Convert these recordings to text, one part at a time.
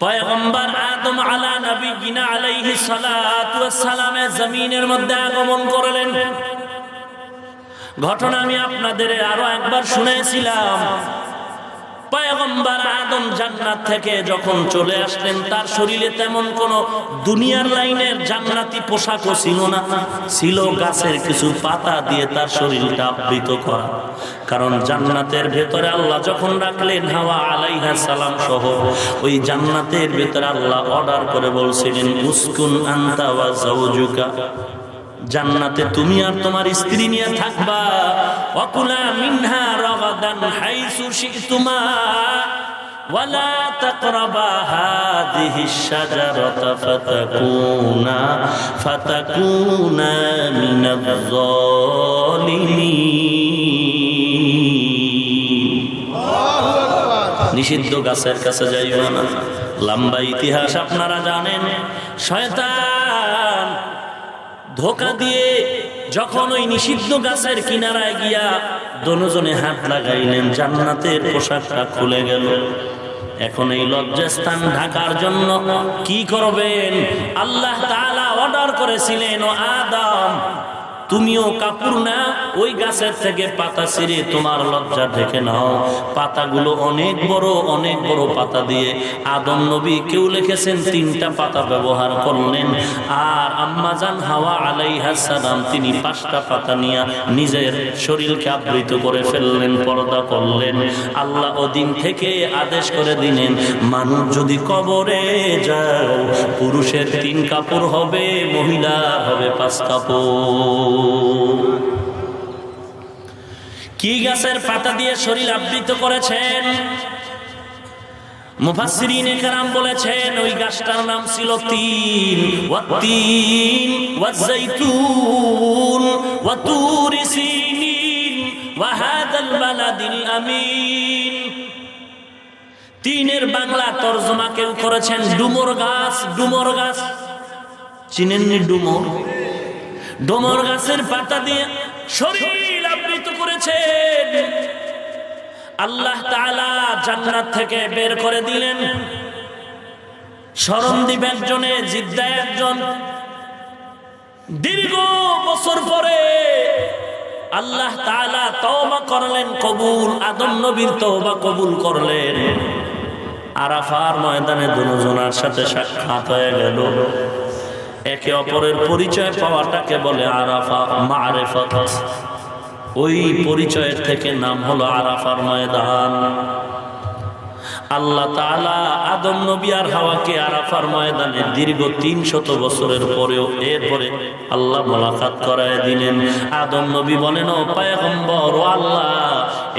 পয়গম্বর আদম আলা নবিয়িনা আলাইহিস সালাতু ওয়াস সালামের জমিনের মধ্যে আগমন করলেন। ঘটনা আমি আপনাদের আরো একবার শুনেছিলাম। পয়গম্বর আদম জান্নাত থেকে যখন চলে আসলেন, তার শরীরে তেমন কোন দুনিয়ার লাইনের জান্নাতি পোশাকও ছিল না, ছিল গাছের কিছু পাতা দিয়ে তার শরীরটা আবৃত করা। কারণ জান্নাতের ভেতরে আল্লাহ যখন রাখলেন হাওয়া আলাইহিস সালাম সহ, ওই জান্নাতের ভেতরে আল্লাহ অর্ডার করে বলছিলেন, উসকুন আনতা ওয়া যাওজুকা, জান্নাতে তুমি আর তোমার স্ত্রী নিয়ে থাকবা। ওয়াকুলা মিনহা রাগাদান হাইসু শিতুমা ওয়ালা তাকরাবা হাযিহিশ শাজারাতা ফাতাকুনা মিনাজ যালিমিন। নিষিদ্ধ গাছের কাছে যাইবা না। লম্বা ইতিহাস আপনারা জানেন। শয়তান ধোঁকা দিয়ে যখন ওই নিষিদ্ধ গাছের কিনারায় গিয়া দুজনে হাত লাগাইলেন, জান্নাতের পোশাকটা খুলে গেল। এখন এই লজ্জাস্থান ঢাকার জন্য কি করবেন? আল্লাহ তাআলা অর্ডার করেছিলেন, ও আদম তুমিও কাপুর না, ওই গাছের থেকে পাতা ছিঁড়ে তোমার লজ্জা ঢেকে নাও। পাতাগুলো অনেক বড় পাতা দিয়ে আদম নবী, কেউ লিখেছেন 3টা পাতা ব্যবহার করলেন, আর আম্মা জান হাওয়া আলাইহিস সালাম তিনি 5টা পাতা নিয়ে নিজের শরীরকে আবৃত করে ফেললেন, পর্দা করলেন। আল্লাহ ওদিন থেকে আদেশ করে দিলেন, মানুষ যদি কবরে যাও, পুরুষের 3 কাপড় হবে, মহিলার হবে 5 কাপড়। কি গাছের পাতা দিয়ে শরীর আবৃত করেছেন? মুফাসসিরিনে কেরাম বলেছেন ওই গাছটার নাম ছিল তিন। ওয়াত্তিন ওয়াজ্জাইতুন ওয়া তুরি সিনিন ওয়া হাযাল বালাদিল আমিন। তিনের বাংলা তরজমা কেউ করেছেন ডুমুর গাছ। ডুমুর গাছ চিনেননি? ডুমুর, ডুমুর গাছের পাতা দিয়ে শরীর আবৃত করেছেন। আল্লাহ তাআলা জান্নাত থেকে বের করে দিলেন। শরণদ্বীপ একজনে, জিদ্দা একজন। দীর্ঘ বছর পরে আল্লাহ তাআলা তওবা করলেন, কবুল, আদম নবীর তওবা কবুল করলেন। আরাফার ময়দানে দুজনের সাথে সাক্ষাৎ হয়ে গেল। একে অপরের পরিচয় পাওয়াটাকে বলে আরাফা, মারিফাত। ওই পরিচয়ের থেকে নাম হলো আরাফার ময়দান। আল্লাহ তাআলা আদম নবী আর হাওয়াকে আরাফার ময়দানে দীর্ঘ 300 বছরের পরেও এরপরে আল্লাহ মোলাকাত করায় দিলেন। আদম নবী বলেন, ও পয়গম্বর, ও আল্লাহ,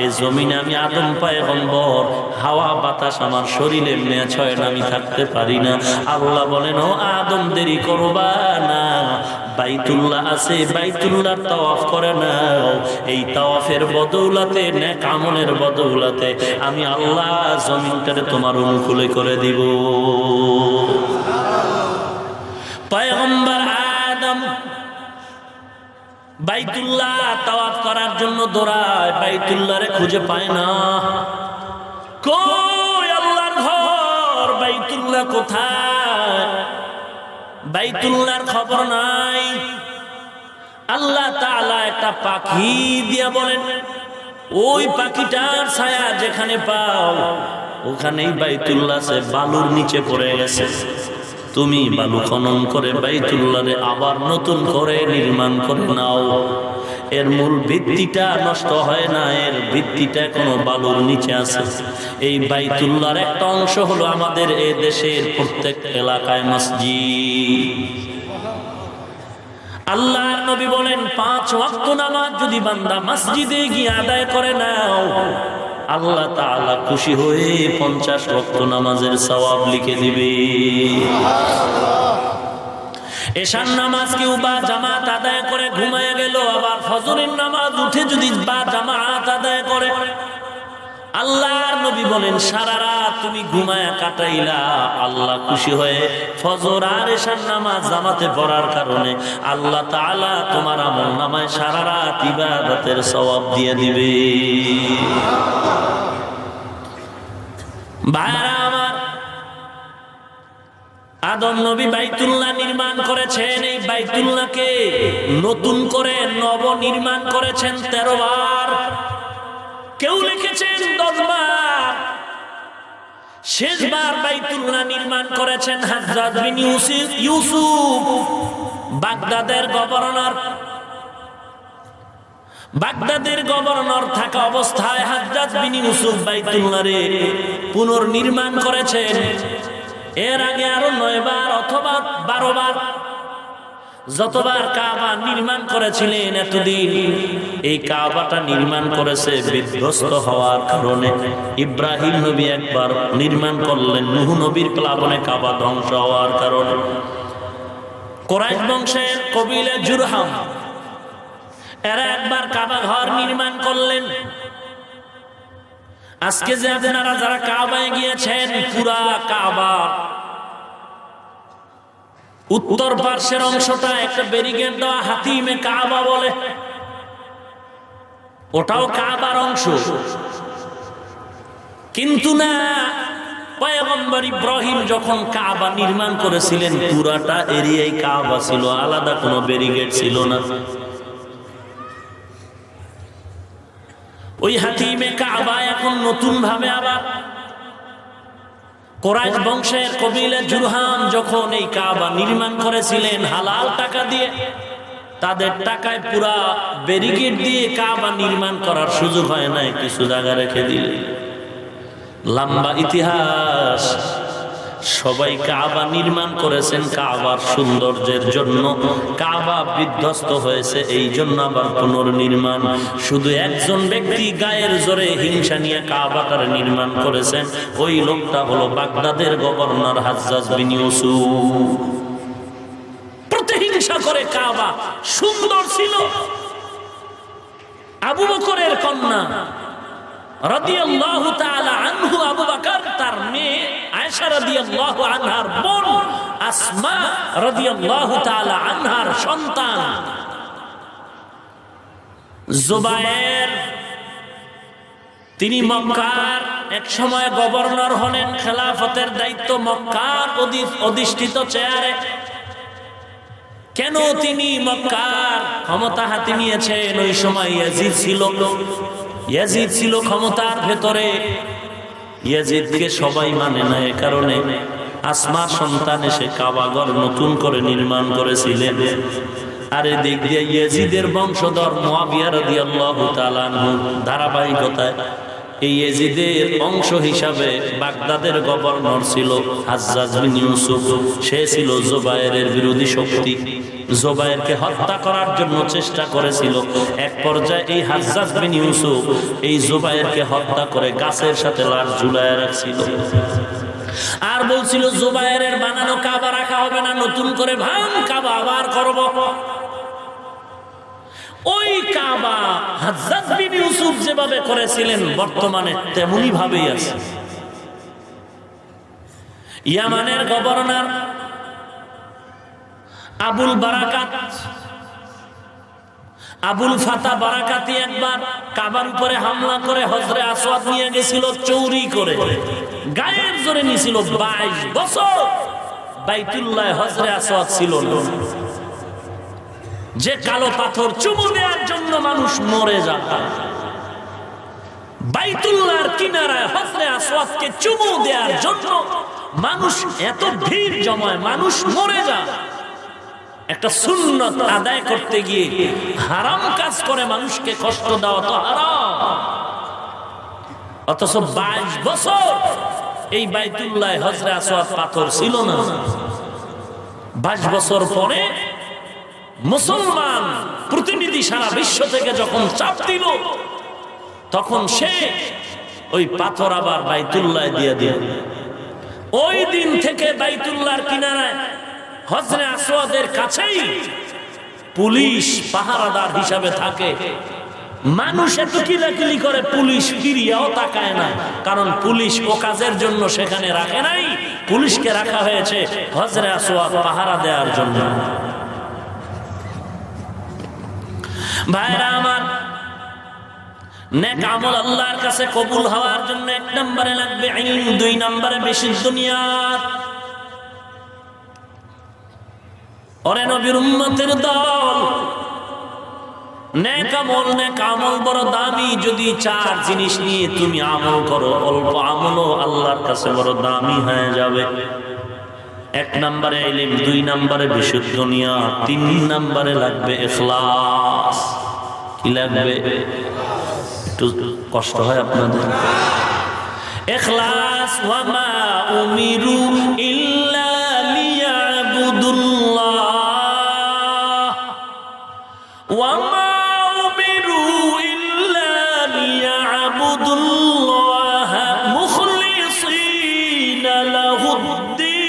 এই জমিনে আমি আদম পয়গম্বর, হাওয়া বাতাস আমার শরীরে এমনি ছয়, আমি থাকতে পারি না। আল্লাহ বলেন, ও আদম, দেরি করবা না, বাইতুল্লাহ আছে, বাইতুল্লাহ তাওয়াফ করে নাও। এই তাওয়াফের বদৌলতে, নেক আমলের বদৌলতে আমি আল্লাহ জমিনটারে তোমার অনুকূলে করে দিব। পয়গম্বর আদম বাইতুল্লাহ তাওয়াফ করার জন্য দৌড়ায়, বাইতুল্লাহরে খুঁজে পায় না। কই আল্লাহর ঘর? বাইতুল্লাহ কোথায়? বাইতুল্লাহর খবর নাই। আল্লাহ তাআলা একটা পাখি দিয়া বলেন, ওই পাখিটার ছায়া যেখানে পাও ওখানেই বাইতুল্লাহ আছে, বালুর নিচে পড়ে গেছে। তুমি বালু খনন করে বাইতুল্লাহরে আবার নতুন করে নির্মাণ করে নাও। এর মূল ভিত্তিটা নষ্ট হয় না, এর ভিত্তিটা কোনো বালুর নিচে আছে। এই বাইতুল্লাহর একটা অংশ হলো আমাদের এই দেশের প্রত্যেক এলাকায় মসজিদ। আল্লাহর নবী বলেন, 5 ওয়াক্ত নামাজ যদি বান্দা মসজিদে গিয়ে আদায় করে নাও, আল্লাহ তাআলা খুশি হয়ে 50 ওয়াক্ত নামাজের সওয়াব লিখে দিবে। এশার নামাজ কেউ বা জামাত আদায় করে ঘুমায় গেল, আবার ফজরের নামাজ উঠে যদি বা জামাত আদায় করে, আল্লাহর নবী বলেন, সারা রাত তুমি ঘুমায়া কাটাইলা, আল্লাহ খুশি হয়ে ফজর আর এশার নামাজ জামাতে পড়ার কারণে আল্লাহ তাআলা তোমার আমলনামায় সারা রাত ইবাদতের সওয়াব দিয়ে দিবে। ভাইরা আমার, আদম নবী বাইতুল্লাহ নির্মাণ করেছেন। এই বাইতুল্লাহকে নতুন করে নবনির্মাণ করেছেন 13 বার, কেউ লিখেছেন 10 বার। শেষবার বাইতুল্লাহ নির্মাণ করেছেন হাজ্জাজ বিন ইউসুফ, বাগদাদের গভর্নর। বাগদাদের গভর্নর থাকা অবস্থায় হাজ্জাজ বিন ইউসুফ বাইতুল্লাহরে পুনর্নির্মাণ করেছেন। এর আগে আরো 9 বার অথবা 12 বার, যতবার কাবা নির্মাণ করেছিলেন এতদিন এই কাবাটা নির্মাণ করেছে বিধ্বস্ত হওয়ার কারণে। ইব্রাহিম নবী একবার নির্মাণ করলেন, নূহ নবীর প্লাবনে কাবা ধ্বংস হওয়ার কারণে। কুরাইশ বংশের কবিলা জুরহাম এরা একবার কাবা ঘর নির্মাণ করলেন। আজকে যে আপনারা যারা কাবায় গিয়েছেন, পুরা কাবা উত্তর পার্শ্বের অংশটা একটা ব্যারিকেড দেওয়া হাতিমে কাবা বলে, ওটাও কাবার অংশ। কিন্তু না, পয়গম্বর ইব্রাহিম যখন কাবা নির্মাণ করেছিলেন পুরাটা এরিয়ায় কাবা ছিল, আলাদা কোনো ব্যারিকেড ছিল না। ওই হাতিমে কাবা এখন নতুন ভাবে আবার কুরাইশ বংশের কবিলা জুরহাম যখন এই কাবা নির্মাণ করেছিলেন হালাল টাকা দিয়ে, তাদের টাকায় পুরা ব্যারিকেড দিয়ে কাবা নির্মাণ করার সুযোগ হয় নাই, কিছু জায়গা রেখে দিলেন। লম্বা ইতিহাস। সবাই কাবা নির্মাণ করেছেন কাবার সৌন্দর্যের জন্য, কাবা বিধ্বস্ত হয়েছে এই জন্য আবার পুনর্নির্মাণ। শুধু একজন ব্যক্তি গায়ের জোরে হিংসা নিয়ে কাবাটার নির্মাণ করেছেন, ওই লোকটা হলো বাগদাদের গভর্নর হাজ্জাজ বিন ইউসুফ। প্রতিহিংসা করে কাবা সুন্দর ছিল। আবু বকরের কন্যা রাদিয়াল্লাহু তাআলা আনহু, আবু বকর তার মেয়ে আয়েশা রাদিয়াল্লাহু আনহার বোন আসমা রাদিয়াল্লাহু তাআলা আনহার সন্তান জুবায়ের, তিনি মক্কার এক সময় গভর্নর হলেন, খেলাফতের দায়িত্ব মক্কার অধিষ্ঠিত চেয়ারে। কেন তিনি মক্কার ক্ষমতা হাতে নিয়েছেন? ওই সময় ইয়াজিদ ছিল ক্ষমতার ভেতরে। ইয়াজিদকে সবাই মানে না, এ কারণে আসমার সন্তান এসে কাবাঘর নতুন করে নির্মাণ করেছিলেন। আর এদিক দিয়ে ইয়াজিদের বংশধর মুআবিয়া রাদিয়াল্লাহু তাআলা আনহু ধারাবাহিকতায় এই ইয়াজিদের অংশ হিসাবে বাগদাদের গভর্নর ছিল হাজ্জাজ বিন ইউসুফ। সে ছিল জুবায়েরের বিরোধী শক্তি, জুবায়েরকে হত্যা করার জন্য চেষ্টা করেছিল। এক পর্যায়ে এই হাজ্জাজ বিন ইউসুফ এই জুবায়েরকে হত্যা করে গাছের সাথে লাশ ঝুলায় রাখছিল, আর বলছিল জুবায়েরের বানানো কাবা রাখা হবে না, নতুন করে ভাঙ, কাবা আবার করব। ওই কাবা হাজ্জাজ বিন ইউসুফ যেভাবে করেছিলেন বর্তমানে তেমনি ভাবেই আছে। ইয়ামানের গভর্নর আবুল ফাতা বারাকাতি একবার কাবার উপরে হামলা করে হজরে আসওয়াদ নিয়ে গেছিল, চৌরি করে গায়ের জোরে নিয়েছিল। 22 বছর বাইতুল্লাহ হজরে আসওয়াদ ছিল না, যে কালো পাথর চুমু দেওয়ার জন্য মানুষ মরে যায়। বাইতুল্লাহর কিনারায় হজরে আসওয়াদকে চুমু দেওয়ার জন্য মানুষ এত ভিড় জমায়, মানুষ মরে যায়। একটা সুন্নত আদায় করতে গিয়ে হারাম কাজ করে মানুষকে কষ্ট দেওয়া তো হারাম। অথচ 22 বছর এই বাইতুল্লাহ হজরে আসওয়াদ পাথর ছিল না। 22 বছর পরে মুসলমান প্রতিনিধি সারা বিশ্ব থেকে যখন চাপ দিল, তখন সে ওই পাথর আবার বাইতুল্লাহ দিয়ে দিল। ওই দিন থেকে বাইতুল্লাহর কিনারায় হজরে আসওয়াদের কাছেই পুলিশ পাহারাদার হিসাবে থাকে। মানুষ এত কিলাকিলি করে, পুলিশ ফিরিয়াও তাকায় না, কারণ পুলিশ ও কাজের জন্য সেখানে রাখে নাই, পুলিশকে রাখা হয়েছে হজরে আসওয়াদ পাহারা দেওয়ার জন্য। ভাইরা আমার, নেক আমল আল্লাহর কাছে কবুল হওয়ার জন্য 1 নম্বরে লাগবে ইলম, 2 নম্বরে বিশুদ্ধ নিয়ত। ওরে নবীর উম্মতের দল, নেক আমল বড় দামি। যদি চার জিনিস নিয়ে তুমি আমল করো, অল্প আমলও আল্লাহর কাছে বড় দামি হয়ে যাবে। 1 নম্বরে ইলম, 2 নম্বরে বিশুদ্ধ নিয়ত, 3 নম্বরে লাগবে ইখলাস। কি লাগবে? একটু কষ্ট হয় আপনাদের। ইখলাস। ওয়া মা উমিরু ইল্লা লিয়াবুদুল্লাহ ওয়া মা উমিরু ইল্লা লিয়াবুদুল্লাহ মুখলিসিনা লাহুদ্দীন।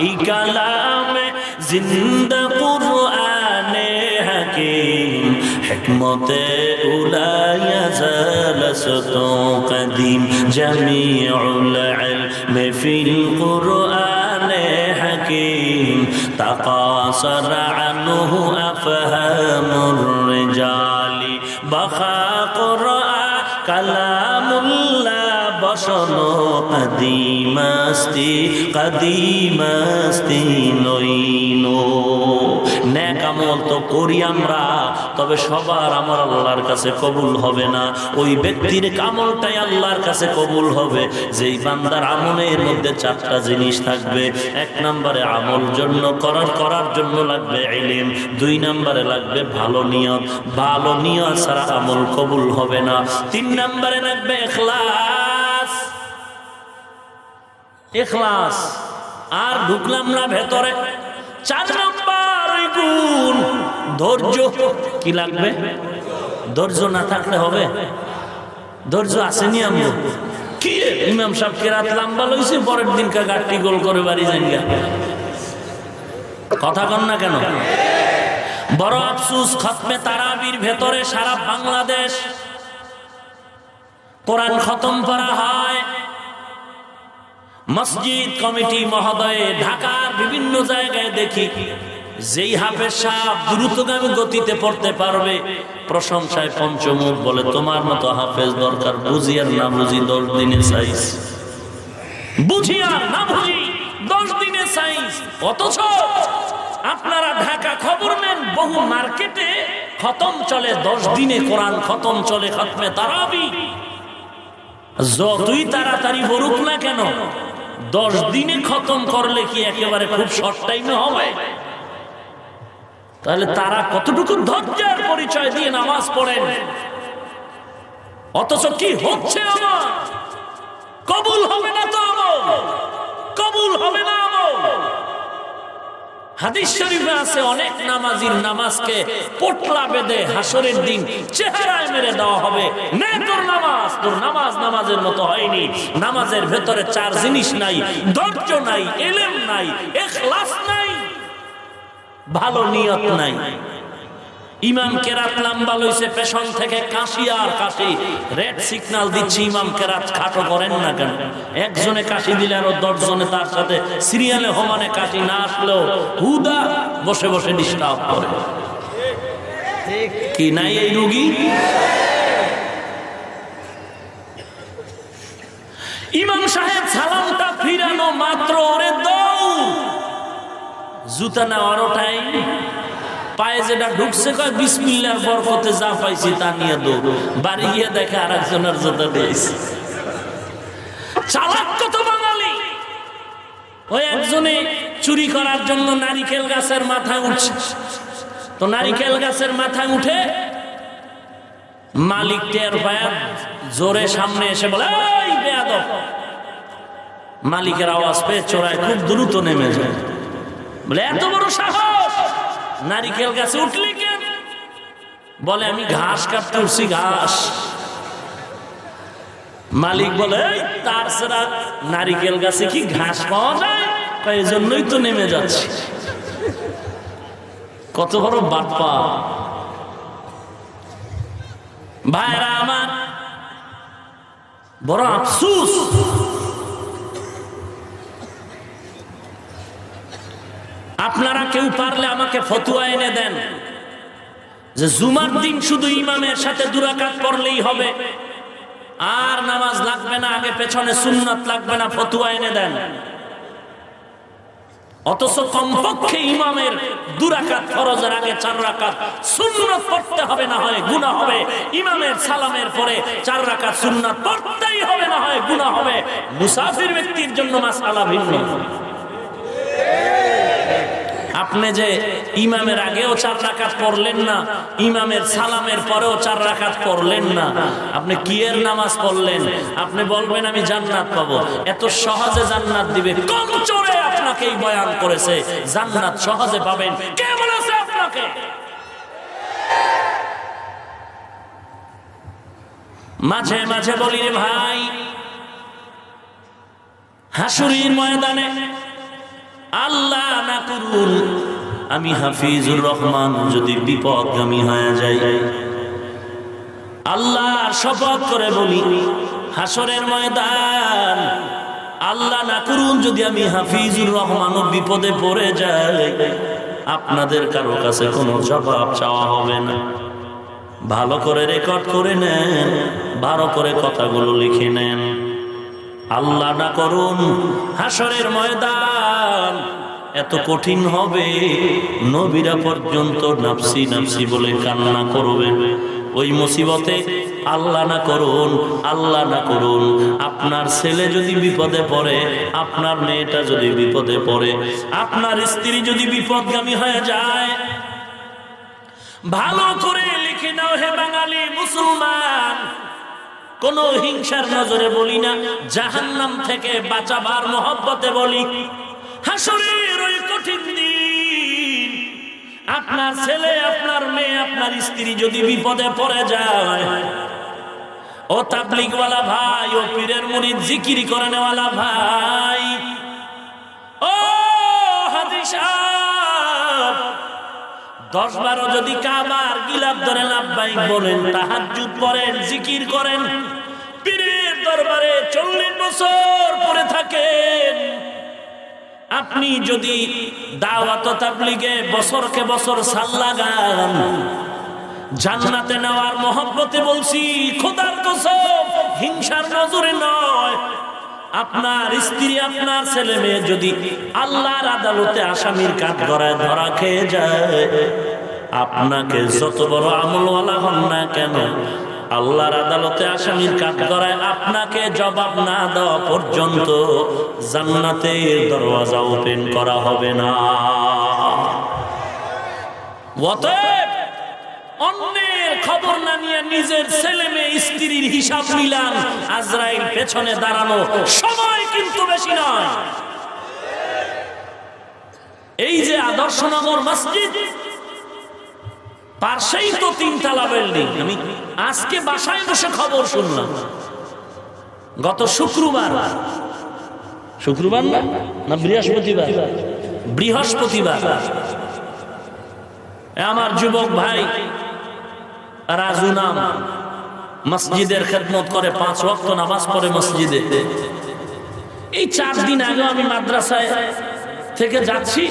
এই কালামে জিন্দা কুরআনে হাকিম, হিকমতে উলায়া জালাসতু কদিম, জামিউল ইলম ফিল কুরআনে হাকিম, তাকাসার আনহু আফহামুর রিজালি, বাখা কুরআন কালামুল্লাহ বসনো কদিমাস্তি নইনো। নেক আমল তো করি আমরা, তবে সবার আমার আল্লাহর কাছে কবুল হবে না। ওই ব্যক্তির আমলটাই আল্লাহর কাছে কবুল হবে যেই বান্দার আমলের মধ্যে 4টা জিনিস থাকবে। 1 নম্বরে আমল করার জন্য লাগবে ইলম, 2 নম্বরে লাগবে ভালো নিয়ত। ভালো নিয়ত ছাড়া আমল কবুল হবে না। 3 নম্বরে লাগবে ইখলাস। ইখলাস। আর ঢুকলাম না ভেতরে। 4 নম্বর গুণ ধৈর্য। কি লাগবে? ধৈর্য না থাকলে হবে? ধৈর্য আসেনি আমরা। কি ইমাম সাহেব কেরাত লম্বা লইছে, পরের দিনকা গাট্টি গোল করে বাড়ি যান গা। কথা কন না কেন? বড় আফসোস, খতমে তারাবির ভেতরে সারা বাংলাদেশ কোরআন খতম করা হয়। মসজিদ কমিটি মহোদয় ঢাকার বিভিন্ন জায়গায় দেখি যেই হাফেজ সাহেব দ্রুতগামী গতিতে পড়তে পারবে, প্রশংসায় পঞ্চমুখ বলে তোমার মতো হাফেজ দরকার। বুঝি আর না বুঝি 10 দিনে সাইজ, বুঝি আর না বুঝি 10 দিনে সাইজ। অথচ আপনারা ঢাকা খবর নেন, বহু মার্কেটে খতম চলে 10 দিনে, কোরআন খতম চলে খতমে তারাবি। যতই তাড়াতাড়ি বলুক না কেন, 10 দিনে খতম করলে কি একেবারে খুব শর্ট টাইমে হবে? তাহলে তারা কতটুকু ধৈর্যের পরিচয় দিয়ে নামাজ পড়েন, অথচ কি হচ্ছে আমার? কবুল হবে না তো আমল, কবুল হবে না আমল। হাদিস শরীফে আছে অনেক নামাজির নামাজকে পোটলা বেঁধে হাসরের দিন চেহারায় মেরে দেওয়া হবে। নে তোর নামাজ, তোর নামাজ নামাজের মতো হয়নি। নামাজের ভেতরে 4 জিনিস নাই, ধৈর্য নাই, ইলম নাই, ইখলাস নাই, ভালো নিয়ত নাই। ইমাম কেরাত লম্বা লইছে, পেছন থেকে কাশি আর কাশি, রেড সিগন্যাল দিচ্ছি, ইমাম কেরাত খাটো করেন না কেন? একজনে কাশি দিলে আরো 10 জনে তার সাথে সিরিয়ালে সমানে কাশি না আসলেও হুদা বসে বসে ডিস্টার্ব করে। কি নাই এই রুগী? ইমাম সাহেব সালামটা ফিরানো মাত্র ওরে দৌড়, জুতা নেওয়ারও টাইম, পায়ে যেটা ঢুকছে কয় বিসমিল্লাহর বরকতে যা পাইছি তা নিয়ে দৌড়। বাড়ি গিয়ে দেখে আর একজনের জুতা দিয়েছে। চালাক কত বাঙালি! ওই একজনে চুরি করার জন্য নারিকেল গাছের মাথায় উঠছে, তো নারিকেল গাছের মাথায় উঠে মালিক টের পায়, জোরে সামনে এসে বলে এই বেয়াদব। মালিকের আওয়াজ পেয়ে চোরায় খুব দ্রুত নেমে যায়, বলে এত বড় সাহস, নারিকেল গাছে উঠলি কেন? বলে আমি ঘাস কাটতে উঠছি, ঘাস। মালিক বলে তার ছাড়া নারিকেল গাছে কি ঘাস পাওয়া যায়? এই জন্যই তো নেমে যাচ্ছে। কত বড় বাপ্পা! ভাইরা আমার, বড় আফসোস, আপনারা কেউ পারলে আমাকে ফতোয়া এনে দেন যে জুমার দিন শুধু ইমামের সাথে 2 রাকাত পড়লেই হবে, আর নামাজ লাগবে না, আগে পেছনে সুন্নাত লাগবে না, ফতুয়া এনে দেন। অথচ কমপক্ষে ইমামের 2 রাকাত ফরজের আগে 4 রাকাত সুন্নাত পড়তে হবে, না হয় গুনাহ হবে। ইমামের সালামের পরে 4 রাকাত সুন্নাত পড়তেই হবে, না হয় গুনাহ হবে। মুসাফির ব্যক্তির জন্য মাসআলা ভিন্ন। আপনি যে ইমামের আগেও 4 রাকাত পড়লেন না, ইমামের সালামের পরেও 4 রাকাত পড়লেন না, আপনি কি এর নামাজ পড়লেন? আপনি বলবেন আমি জান্নাত পাবো। এত সহজে জান্নাত দিবে কোন চোরে? আপনাকেই বয়ান করেছে জান্নাত সহজে পাবেন। কে বলেছে আপনাকে? মাঝে মাঝে বলি রে ভাই, হাসুরির ময়দানে আল্লাহ না করুন আমি হাফিজুর রহমান যদি বিপদগামী হয়ে যাই, আল্লাহর শপথ করে বলি হাসরের ময়দান আল্লাহ না করুন যদি আমি হাফিজুর রহমানও বিপদে পড়ে যাই, আপনাদের কারো কাছে কোনো জবাব চাওয়া হবে না। ভালো করে রেকর্ড করে নেন, ভালো করে কথাগুলো লিখে নেন। আল্লাহ না করুন হাসরের ময়দান এত কঠিন হবে, নবীরা পর্যন্ত নাফসি নাফসি বলে কান্না করবেন। ওই মুসিবতে আল্লাহ না করুন, আল্লাহ না করুন আপনার ছেলে যদি বিপদে পড়ে, আপনার মেয়েটা যদি বিপদে পড়ে, আপনার স্ত্রী যদি বিপদগামী হয়ে যায়, ভালো করে লিখে নাও হে বাঙালি মুসলমান। কোন হিংসার নজরে বলি না, জাহান্নাম থেকে বাঁচাবার মহব্বতে বলি। হাসরের ওই কঠিন দিন আপনার ছেলে, আপনার মেয়ে, আপনার স্ত্রী যদি বিপদে পড়ে যায়, ও তাবলীগওয়ালা ভাই, ও পীরের মুরিদ জিকির করে নেওয়ালা ভাই, ও হাজী সাহেব, 10-12 যদি কাবার গিলাফ ধরে লাব্বাইক বলেন, তাহাজ্জুদ পড়েন, জিকির করেন, পীরের দরবারে 40 বছর পড়ে থাকেন, আপনি যদি দাওয়াত ও তাবলীগে বছরকে বছর সাল লাগান, জান্নাতে নেওয়ার মহব্বতে বলছি, খোদার কসম হিংসার নজরে নয়, আপনার স্ত্রী, আপনার ছেলে মেয়ে যদি আল্লাহর আদালতে আসামির কাঠগড়ায় ধরা খেয়ে যায়, আপনাকে যত বড় আমলওয়ালা হন না কেন, আল্লাহর আদালতে আসামির কাঠগড়ায় আপনাকে জবাব না দেওয়া পর্যন্ত জান্নাতের দরওয়াজা ওপেন করা হবে না। অতএব অন্যের খবর না নিয়ে নিজের ছেলে মেয়ে স্ত্রীর হিসাব মিলান। আজরাইল পেছনে দাঁড়ানো সময় কিন্তু বেশি নয়। এই যে আদর্শনগর মসজিদ, পাশেই তো 3 তলা বিল্ডিং। আমি আজকে বাসায় বসে খবর শুনলাম, গত শুক্রবার না বৃহস্পতিবার আমার যুবক ভাই রাজু নাম মসজিদের খেদমত করে, 5 ওয়াক্ত নামাজ পড়ে মসজিদে। এই 4 দিন আগে আমি মাদ্রাসায় থেকে যাচ্ছি,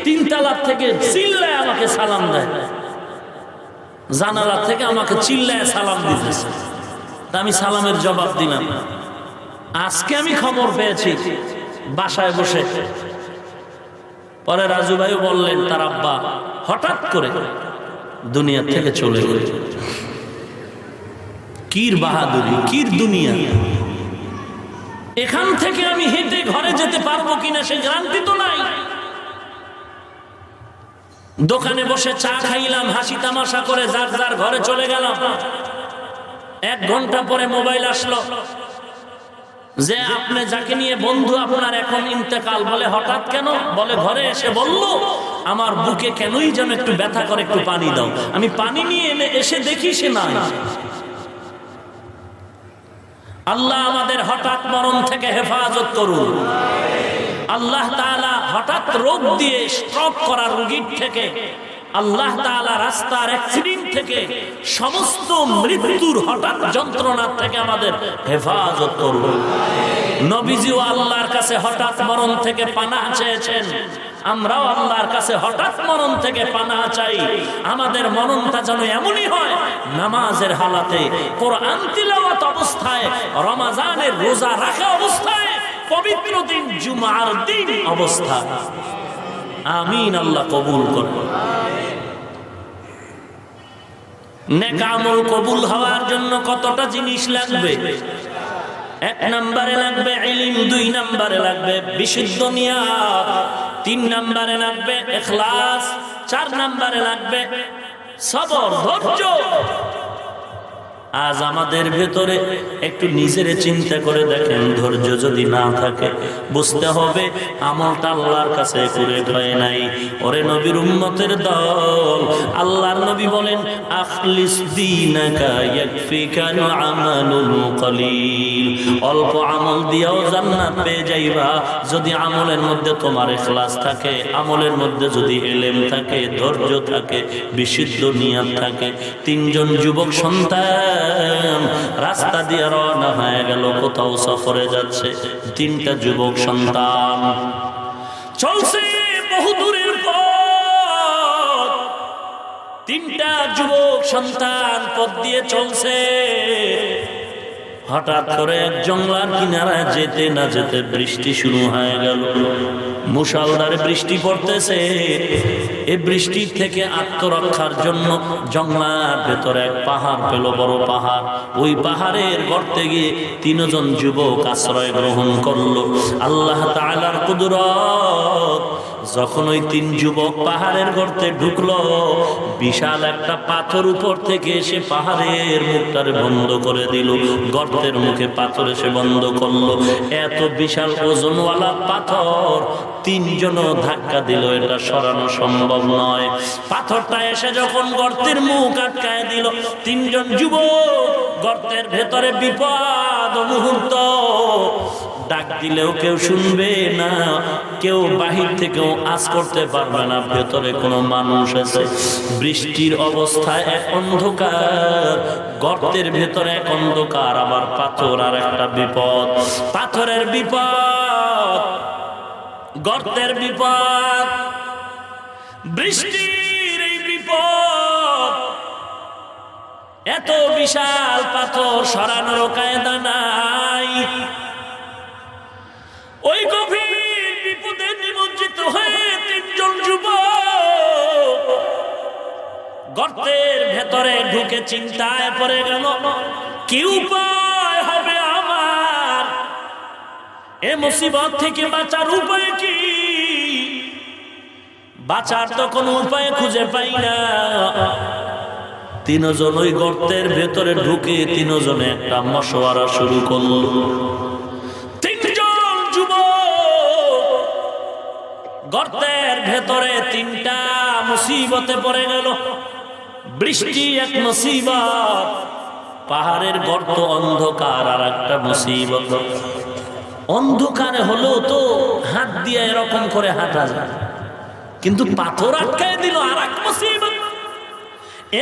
3 তলা থেকে চিল্লায় আমাকে সালাম দেয়, জানালা থেকে আমাকে চিল্লায় সালাম দিতেছে। আমি সালামের জবাব দিলাম। আজকে আমি খবর পেয়েছি বাসায় বসে, পরে রাজু ভাইও বললেন তার আব্বা হঠাৎ করে দুনিয়া থেকে চলে গেল। কির বাহাদুরি, কির দুনিয়া। এখান থেকে আমি হেঁটে ঘরে যেতে পারবো কিনা সে গ্যারান্টি তো নাই। দোকানে বসে চা খাইলাম, হাসি তামাশা করে যার যার ঘরে চলে গেলাম। 1 ঘন্টা পরে মোবাইল আসলো যে আপনি যাকে নিয়ে বন্ধু আপনার এখন ইন্তেকাল। বলে হঠাৎ কেন? বলে ঘরে এসে বলল আমার বুকে কেনই যেন একটু ব্যথা করে, একটু পানি দাও। আমি পানি নিয়ে এসে দেখি সে নাই। আল্লাহ আমাদের হঠাৎ মরণ থেকে হেফাজত করুন। আল্লাহ তাআলা হঠাৎ রোগ দিয়ে স্ট্রোক করা রোগীর থেকে আল্লাহ তাআলা রাস্তার অ্যাক্সিডেন্ট থেকে সমস্ত মৃত্যুর হঠাৎ যন্ত্রণা থেকে আমাদের হেফাজত করুন। নবীজিও আল্লাহর কাছে হঠাৎ মরণ থেকে পানাহ চেয়েছেন, আমরাও আল্লাহর কাছে হঠাৎ মরণ থেকে পানাহ চাই। আমাদের মরণটা যেন এমনই হয়, নামাজের হালাতে, কোরআন তিলাওয়াত অবস্থায়, রমজানের রোজা রাখা অবস্থায়, পবিত্র দিন জুমার দিন অবস্থা। আমিন, আল্লাহ কবুল করুন। নেক আমল কবুল হওয়ার জন্য কতটা জিনিস লাগবে? 1 নম্বরে লাগবে ইলম, 2 নম্বরে লাগবে বিশুদ্ধ নিয়ত, 3 নম্বরে লাগবে ইখলাস, 4 নম্বরে লাগবে সবর, ধৈর্য। আজ আমাদের ভেতরে একটু নিজের চিন্তা করে দেখেন, ধৈর্য যদি না থাকে বুঝতে হবে আমলটা আল্লাহর কাছে করে হয় নাই। ওরে নবীর উম্মতের দল, আল্লাহর নবী বলেন আখলিস দীনাকা ইয়াকফিকাল আমালুল কলিল। অল্প আমল দিয়েও জান্নাত পেয়ে যাইবা যদি আমলের মধ্যে তোমার ইখলাস থাকে, আমলের মধ্যে যদি ইলম থাকে, ধৈর্য থাকে, বিশুদ্ধ নিয়ত থাকে। 3 জন যুবক সন্তান রাস্তা দিয়ে রওনা হয়ে গেল, কোথাও সফরে যাচ্ছে। 3টা যুবক সন্তান চলছে বহু দূরের পথ। 3টা যুবক সন্তান পথ দিয়ে চলছে। হঠাৎ করে এক জঙ্গলার কিনারায় যেতে না যেতে বৃষ্টি শুরু হয়ে গেল। মুষলধারে বৃষ্টি পড়তেছে। এই বৃষ্টির থেকে আত্মরক্ষার জন্য জঙ্গলার ভেতরে এক পাহাড় পেল, বড় পাহাড়। ওই পাহাড়ের গর্তে গিয়ে 3 জন যুবক আশ্রয় গ্রহণ করলো। আল্লাহ তাআলার কুদরত, যখন ওই 3 যুবক পাহাড়ের গর্তে ঢুকলো, বিশাল একটা পাথর উপর থেকে এসে পাহাড়ের মুখটারে বন্ধ করে দিল। গর্তের মুখে পাথর এসে বন্ধ করলো। এত বিশাল ওজনওয়ালা পাথর 3 জনও ধাক্কা দিল, এটা সরানো সম্ভব নয়। পাথরটা এসে যখন গর্তের মুখ আটকায় দিল, 3 জন যুবক গর্তের ভেতরে বিপদ মুহূর্ত, ডাক দিলেও কেউ শুনবে না, কেউ বাহির থেকেও আজ করতে পারবে না ভেতরে কোনো মানুষ আছে। বৃষ্টির অবস্থায় এক অন্ধকার, গর্তের ভেতরে এক অন্ধকার, আবার পাথর, আর একটা বিপদ। পাথরের বিপদ, গর্তের বিপদ, বৃষ্টির এই বিপদ। এত বিশাল পাথর সরানোর কায়দা নাই। ওই গভীর বিপদে নিমজ্জিত হয়ে 3 জন যুবক গর্তের ভেতরে ঢুকে চিন্তায় পড়ে গেল, কি উপায় হবে আমার? এ মুসিবত থেকে বাঁচার উপায় কি? বাঁচার তো কোনো উপায় খুঁজে পাই না। 3 জন ওই গর্তের ভেতরে ঢুকে 3 জনে একটা মশওয়ারা শুরু করলো। 3 জন যুবক গর্তের ভেতরে 3টা মুসিবতে পড়ে গেল। বৃষ্টি এক মুসিবত, পাহাড়ের গর্ত অন্ধকার আর একটা মুসিবত। অন্ধকারে হলো তো হাত দিয়ে এরকম করে হাঁটা যায়, কিন্তু পাথর আটকায় দিল আর এক মুসিবত।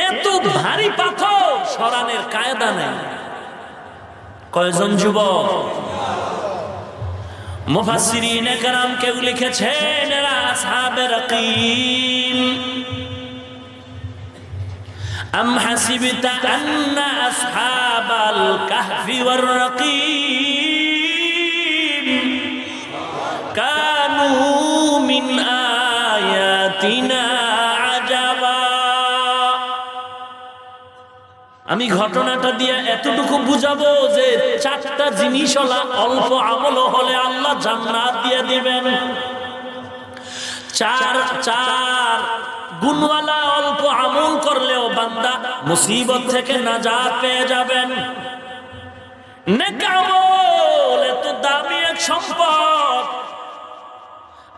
এত ভারী পাথর সরানোর কায়দা নেই। কয়জন যুবক? মুফাসসিরিনে কেরাম কেউ লিখেছেন এরা আসহাবে রাকিম। আম হাসিবতা আন্না আসহাবাল কাহফি ওয়ার রাকিম কানু মিন আয়াতিনা আজাবা। আমি ঘটনাটা দিয়ে এতটুকু বুঝাবো যে 4টা জিনিস হলো, অল্প আমল হলে আল্লাহ জান্নাত দিয়ে দিবেন। 4 গুণওয়ালা অল্প আমল করলেও বান্দা মুসিবত থেকে নাজাত পেয়ে যাবেন। নেক আমল এত দামি এক সম্পদ।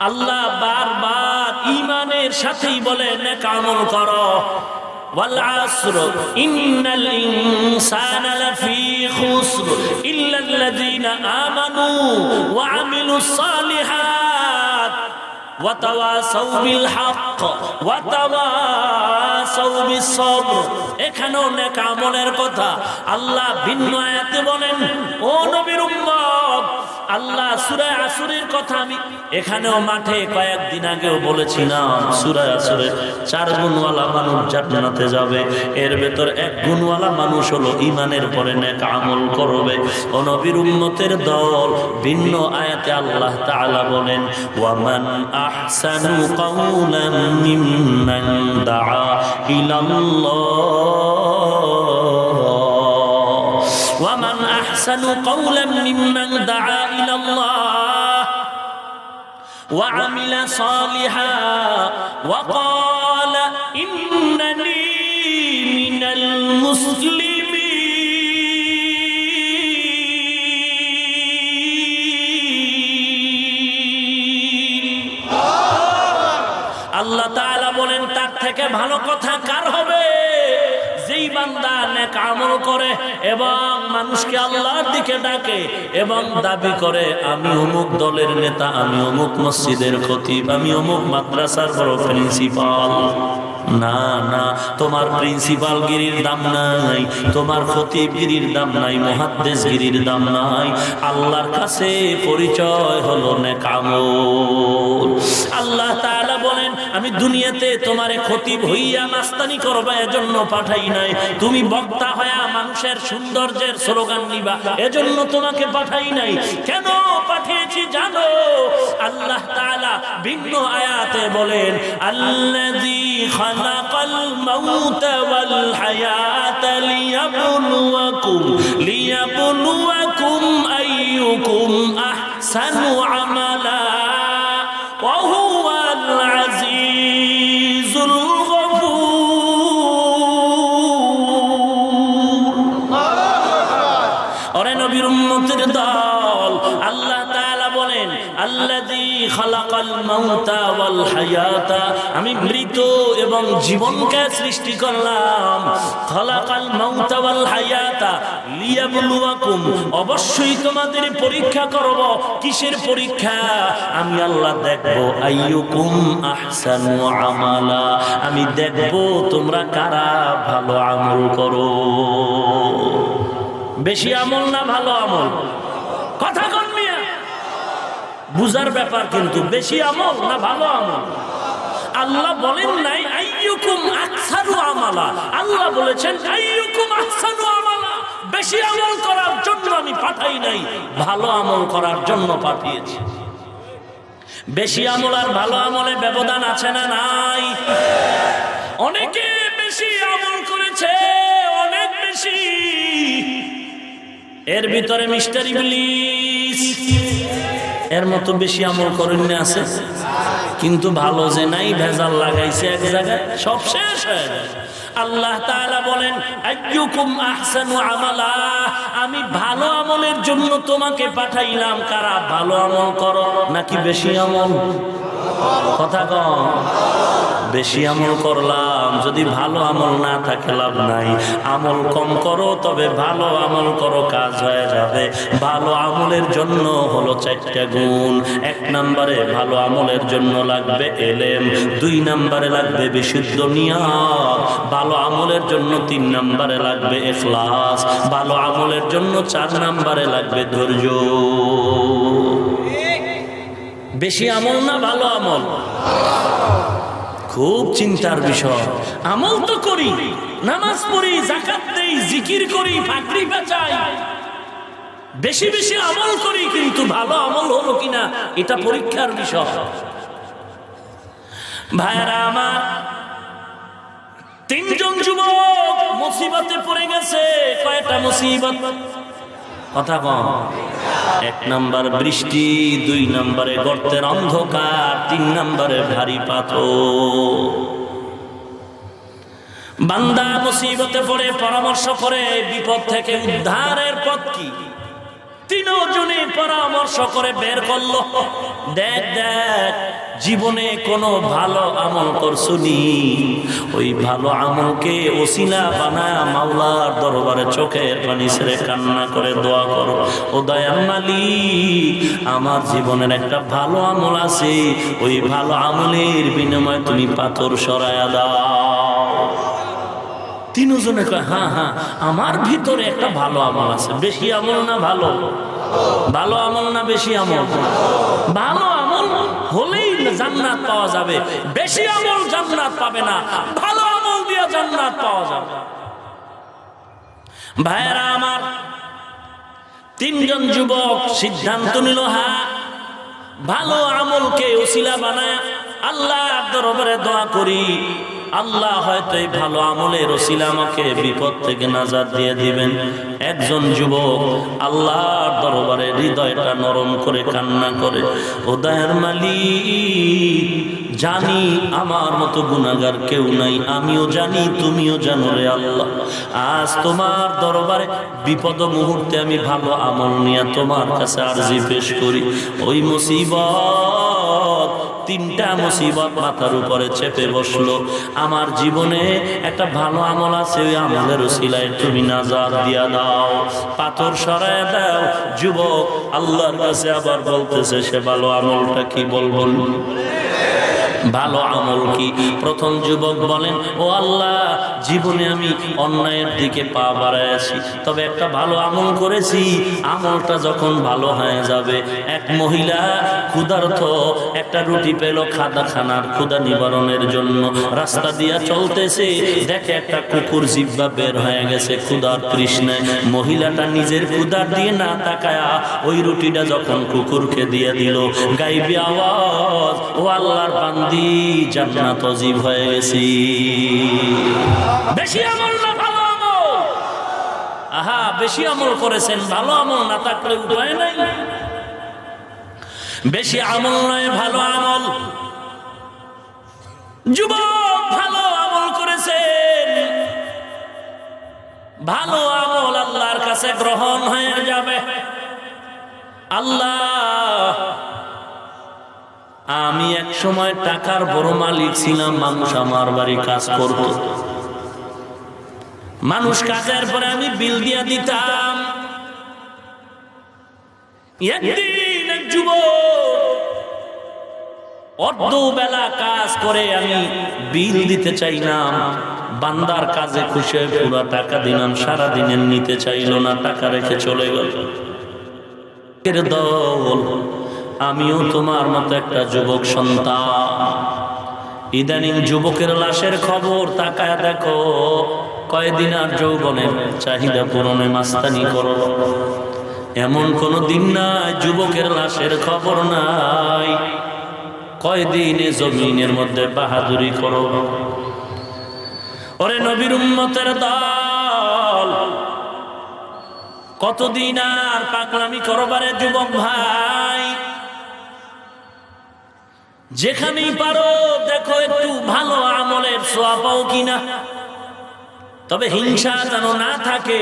আল্লাহ বারবার ঈমানের সাথেই বলে নেক আমল করো। ওয়াল আসর ইন্নাল ইনসানা লাফি খুসর ইল্লাল্লাযীনা আমানু ওয়া আমিলুস সালিহাত। ওয়া তাওয়াসাউ বিল হক ওয়া তাওয়াসাউ বিস সবর। এখানেও নেক আমলের কথা আল্লাহ ভিন্ন আয়াতে বলেন। ও নবীর উম্মত, আল্লাহ সূরা আসরের কথা আমি এখানেও মাঠে কয়েকদিন আগেও বলেছিলাম। সূরা আসরে 4 গুণওয়ালা মানুষ জান্নাতে যাবে, এর ভেতর 1 গুণওয়ালা মানুষ হলো ঈমানের পরে নেক আমল করবে। ও নবীর উম্মতের দল, ভিন্ন আয়াতে আল্লাহ তাআলা বলেন ওয়ামান আহসানু কাওলান মিম্মান দাআ ইলাল্লাহ ওয়ামান আহসানু কাওলান মিম্মান দাআ ইলাল্লাহ ওয়া আমিলা সালিহা ওয়া ক্বালা ইন্নানী মিনাল মুসলিমিন। আল্লাহ তাআলা বলেন তার থেকে ভালো কথা কার হবে? যেই বান্দা নেক আমল করে এবং মানুষকে আল্লাহর দিকে ডাকে এবং দাবি করে আমি অমুক দলের নেতা, আমি অমুক মসজিদের খতিব, আমি অমুক মাদ্রাসার বড় প্রিন্সিপাল। না না, তোমার প্রিন্সিপাল গিরির দাম নাই, তোমার খতিব গিরির দাম নাই, মুহাদ্দিস গিরির দাম নাই। আল্লাহর কাছে পরিচয় হলো নেক আমল। আল্লাহ তাআলা বলেন আমি দুনিয়াতে তোমারে খতিব হইয়া মাস্তানি করবা এজন্য পাঠাই নাই, তুমি বক্তা হইয়া মানুষের সৌন্দর্যের স্লোগান নিবা এজন্য তোমাকে পাঠাই নাই। কেন পাঠিয়েছি জানো? আল্লাহ তাআলা ভিন্ন আয়াতে বলেন আল্লাযী খালাকাল মাউতা ওয়াল হায়াতা লিয়াবলুয়াকুম আইয়ুকুম আহসানু আমালা ওয়া হুয়াল আজিজুল গফুর। ওরে নবীর উম্মতের দল, আল্লাহ তাআলা বলেন আল্লাযী খালাকাল মাউতা ওয়াল হায়াতা, আমি মৃত এবং জীবনকে সৃষ্টি করলাম। খালাকাল মাউতা ওয়াল হায়াতা লিয়াবলুয়াকুম, অবশ্যই তোমাদের পরীক্ষা করব। কিসের পরীক্ষা? আমি আল্লাহ দেখব আইয়ুকুম আহসানু আমালা, আমি দেখব তোমরা কারা ভালো আমল করো। বেশি আমল না ভালো আমল? কথা কোন মিয়া? বুঝার ব্যাপার কিন্তু। বেশি আমল না ভালো আমল? আল্লাহ বলেন নাই আইয়ুকুম আকসারু আমালা, আল্লাহ বলেছেন আইয়ুকুম আহসানু আমালা। বেশি আমল করার জন্য আমি পাঠাই নাই, ভালো আমল করার জন্য পাঠিয়েছি। বেশি আমল আর ভালো আমলে ব্যবধান আছে না নাই? অনেকে বেশি আমল করেছে, অনেক বেশি। এর ভিতরে মিস্টার ইবলিস এর মতো বেশি আমল করেন না আছে, কিন্তু ভালো যে নাই, ভেজাল লাগাইছে এক জায়গায়, সব শেষ হয়ে যায়। আল্লাহ তাআলা বলেন আইয়ুকুম আহসানু আমালা, আমি ভালো আমলের জন্য তোমাকে পাঠাইলাম। কারা ভালো আমল করো নাকি বেশি আমল? কথা কম। বেশি আমল করলাম, যদি ভালো আমল না থাকে লাভ নাই। আমল কম করো, তবে ভালো আমল করো, কাজ হয়ে যাবে। ভালো আমলের জন্য হলো 4টা গুণ। 1 নম্বরে ভালো আমলের জন্য লাগবে এলেম, 2 নম্বরে লাগবে বিশুদ্ধ নিয়ত, ভালো আমলের জন্য 3 নম্বরে লাগবে ইখলাস, ভালো আমলের জন্য 4 নম্বরে লাগবে ধৈর্য। বেশি আমল না ভালো আমল? খুব চিন্তার বিষয়। আমল তো করি, নামাজ পড়ি, যাকাত দেই, জিকির করি, ফাকরি বাঁচাই, বেশি বেশি আমল করি, কিন্তু ভালো আমল হলো কিনা এটা পরীক্ষার বিষয়। ভাইরা আমার, 3 জন যুবক মুসিবতে পড়ে গেছে। কয়টা মুসিবত? কথা কম। 1 নম্বর বৃষ্টি, 2 নম্বরে গর্তের অন্ধকার, 3 নম্বরে ভারী পাথর। বান্দা মুসিবতে পড়ে পরামর্শ করে বিপদ থেকে উদ্ধারের পথ কি? তিনজনে পরামর্শ করে বের করলো, দেখ দেখ জীবনে কোনো ভালো আমল করছুনি, ওই ভালো আমলকে ওসিলা বানায় মাওলার দরবারে চোখের পানি ছেড়ে কান্না করে দোয়া করো, ও দয়ার মালিক আমার জীবনের একটা ভালো আমল আছে, ওই ভালো আমলের বিনিময়ে তুমি পাথর সরায়া দাও। তিনজনে কয় হ্যাঁ হ্যাঁ আমার ভিতরে একটা ভালো আমল আছে। বেশি আমল না ভালো? ভালো আমল না বেশি আমল? ভালো আমল হলেই জান্নাত পাওয়া যাবে, বেশি আমল জান্নাত পাবে না, ভালো আমল দিয়ে জান্নাত পাওয়া যাবে। ভাইরা আমার, তিনজন যুবক সিদ্ধান্ত নিল হ্যাঁ ভালো আমলকে ওসিলা বানায় আল্লাহর দরবারে দোয়া করি, আল্লাহ হয়তো এই ভালো আমলের ওসিলা আমাকে বিপদ থেকে নাজাত দিয়ে দিবেন। একজন যুবক আল্লাহর দরবারে হৃদয়টা নরম করে কান্না করে, ও দয়ার মালিক জানি আমার মতো গুনাহগার কেউ নাই, আমিও জানি তুমিও জানো রে আল্লাহ, আজ তোমার দরবারে বিপদ মুহূর্তে আমি ভালো আমল নিয়ে তোমার কাছে আরজি পেশ করি। ওই মুসিবত, তিনটা মুসিবত মাথার উপরে চেপে বসলো, আমার জীবনে একটা ভালো আমল আছে, ওই আমলের ওসিলায় তুমি নাজাত দিয়া দাও, পাথর সরায় দাও। যুবক আল্লাহর কাছে আবার বলতেছে সে ভালো আমলটা কি বলবো, ভালো আমল কি? প্রথম যুবক বলেন, ও আল্লাহ জীবনে আমি অন্যায়ের দিকে পা বাড়াইছি, তবে একটা ভালো আমল করেছি, আমলটা যখন ভালো হয়ে যাবে, এক মহিলা ক্ষুধার্ত একটা রুটি পেল খানার ক্ষুধা নিবারণের জন্য, রাস্তা দিয়া চলতেছে, দেখে একটা কুকুর জিহ্বা বের হয়ে গেছে ক্ষুধার তৃষ্ণায়, মহিলাটা নিজের ক্ষুধার দিয়ে না তাকায়া ওই রুটিটা যখন কুকুরকে দিয়ে দিল, গাইবি আওয়াজ, ও আল্লাহর বান্দা জান্নাত ওয়াজিব হয়ে গেছি। বেশি আমল না ভালো আমল? আহা বেশি আমল করেছেন, ভালো আমল না থাকলে উপায় নাই। বেশি আমল নয় ভালো আমল। যুবক ভালো আমল করেছেন, ভালো আমল আল্লাহর কাছে গ্রহণ হয়ে যাবে। আল্লাহ আমি এক সময় টাকার বড় মালিক ছিলাম, মানুষ আমার বাড়ি কাজ করত, মানুষ কাজের পরে আমি বিল দিয়া দিতাম। একদিন এক যুবক অর্ধ বেলা কাজ করে আমি বিল দিতে চাইলাম, বান্দার কাজে খুশি হয়ে পুরো টাকা দিলাম, সারা দিনের নিতে চাইল না, টাকা রেখে চলে গেল। দল আমিও তোমার মতো একটা যুবক সন্তান, ইদানিং যুবকের লাশের খবর তাকায় দেখো, কয়দিন আর যৌবনের চাহিদা পূরণে মাস্তানি করো, এমন কোন দিন নাই যুবকের লাশের খবর নাই, কয়দিনে জমিনের মধ্যে বাহাদুরি করো। ওরে নবীর উম্মতের দল, কতদিন আর পাগলামি করবারে যুবক ভাই, যেখানেই পারো দেখো একটু ভালো আমলের ছোঁয়া পাও কিনা, তবে হিংসা যেন না থাকে।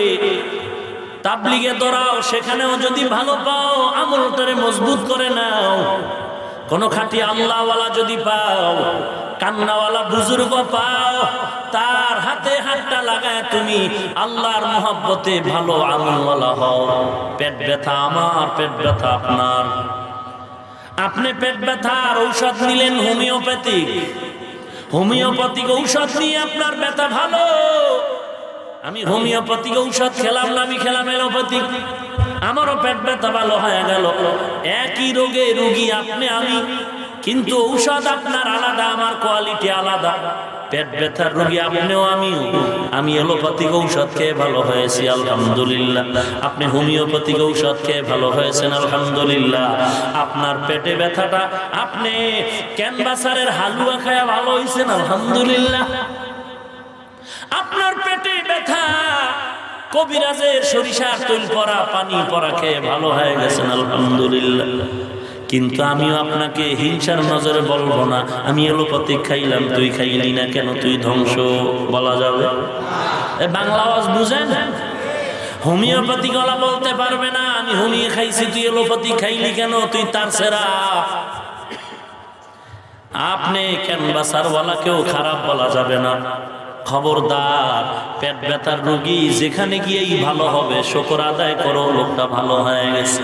তাবলিগে দৌড়াও, সেখানেও যদি ভালো পাও আমলটারে মজবুত করে নাও। কোন খাঁটি আল্লাহওয়ালা যদি পাও, কান্নাওয়ালা বুজুর্গ পাও, তার হাতে হাতটা লাগায় তুমি আল্লাহর মহব্বতে ভালো আমলওয়ালা হও। পেট ব্যথা আমার, পেট ব্যথা আপনার। আপনি পেট ব্যথার ঔষধ নিলেন হোমিওপ্যাথিক ঔষধ নিয়ে আপনার ব্যথা ভালো। আমি হোমিওপ্যাথিক ঔষধ খেলাম না, আমি খেলাম এলোপ্যাথিক, আমারও পেট ব্যথা ভালো হয়ে গেল। একই রোগে রোগী আপনি আমি, কিন্তু ঔষধ আপনার আলাদা, আমার কোয়ালিটি আলাদা। পেট ব্যথার রোগী আপনিও আমিও, আমি এলোপ্যাথিক ঔষধ খেয়ে ভালো হয়েছি আলহামদুলিল্লাহ, আপনি হোমিওপ্যাথিক ঔষধ খেয়ে ভালো হয়েছেন আলহামদুলিল্লাহ। আপনার পেটে ব্যথাটা আপনি ক্যানভাসারের হালুয়া খায়া ভালো হয়েছেন আলহামদুলিল্লাহ। আপনার পেটে ব্যথা কবিরাজের সরিষার তৈল পরা পানি পরা খেয়ে ভালো হয়ে গেছেন আলহামদুলিল্লাহ। কিন্তু আমিও আপনাকে হিংসার নজরে বলবো না, আমি এলোপ্যাথিক খাইলাম তুই খাইলি না কেন, তুই ধ্বংস বলা যাবে? বাংলা আওয়াজ বুঝেন? হোমিওপ্যাথি গলা বলতে পারবে না আমি হোমিও খাইছি, তুই এলোপ্যাথি খাইলি কেন, তুই তার সেরা। আপনি ক্যানভাসারওয়ালাকেও খারাপ বলা যাবে না। খবরদার, পেট ব্যথার রোগী যেখানে গিয়েই ভালো হবে, শুকর আদায় করো লোকটা ভালো হয়ে গেছে।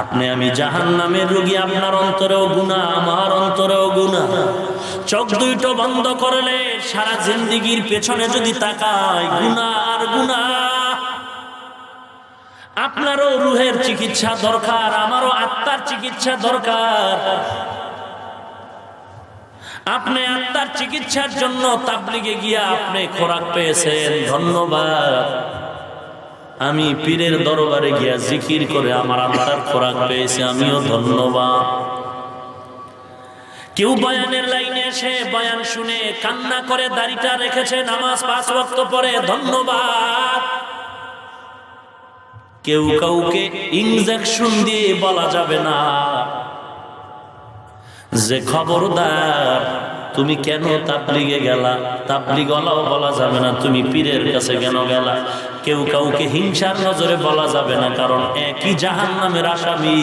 আপনি আমি জাহান্নামের রোগী, আপনার অন্তরেও গুনাহ, আমার অন্তরেও গুনাহ। চোখ দুইটো বন্ধ করলে সারা জিন্দেগির পেছনে যদি তাকাই, গুনাহ আর গুনাহ। আপনারও রুহের চিকিৎসা দরকার, আমারও আত্মার চিকিৎসা দরকার। আপনি আত্মার চিকিৎসার জন্য তাবলিগে গিয়া আপনি খোরাক পেয়েছেন, ধন্যবাদ। আমি পীরের দরবারে গিয়া জিকির করে আমার আত্মার খোরাক পেয়েছি, আমিও ধন্যবাদ। কেউ বয়ানের লাইনে এসে বয়ান শুনে কান্না করে দাড়িটা রেখেছে, নামাজ 5 ওয়াক্ত পড়ে, ধন্যবাদ। কেউ কাউকে ইনজেকশন দিয়ে বলা যাবে না যে খবরদার তুমি কেন তাবলিগে গেলা, তাবলিগওয়ালাও বলা যাবে না তুমি পীরের কাছে কেন গেলা। কেউ কাউকে হিংসার নজরে বলা যাবে না, কারণ একই জাহান্নামের আসামি।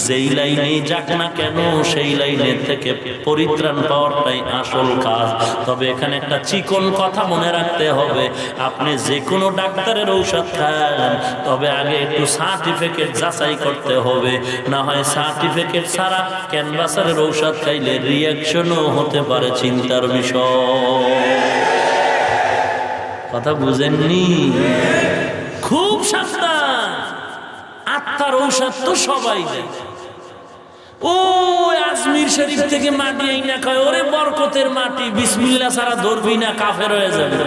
যেই লাইনে যাক না কেন সেই লাইনের থেকে পরিত্রাণ পাওয়াটাই আসল কাজ। তবে এখানে একটা চিকন কথা মনে রাখতে হবে, আপনি যে কোনো ডাক্তারের ঔষধ খান, তবে আগে একটু সার্টিফিকেট যাচাই করতে হবে। না হয় সার্টিফিকেট ছাড়া ক্যানভাসারের ঔষধ খাইলে রিয়াকশনও হতে পারে, চিন্তার বিষয়। কথা বুঝেননি? খুব সাবধান। আত্মার ঔষধ তো সবাই দেয়। ও আজমির শরীফ থেকে মাটি আইনা কয়, ওরে বরকতের মাটি, বিসমিল্লাহ ছাড়া ধরবি না, কাফের হয়ে যাবে।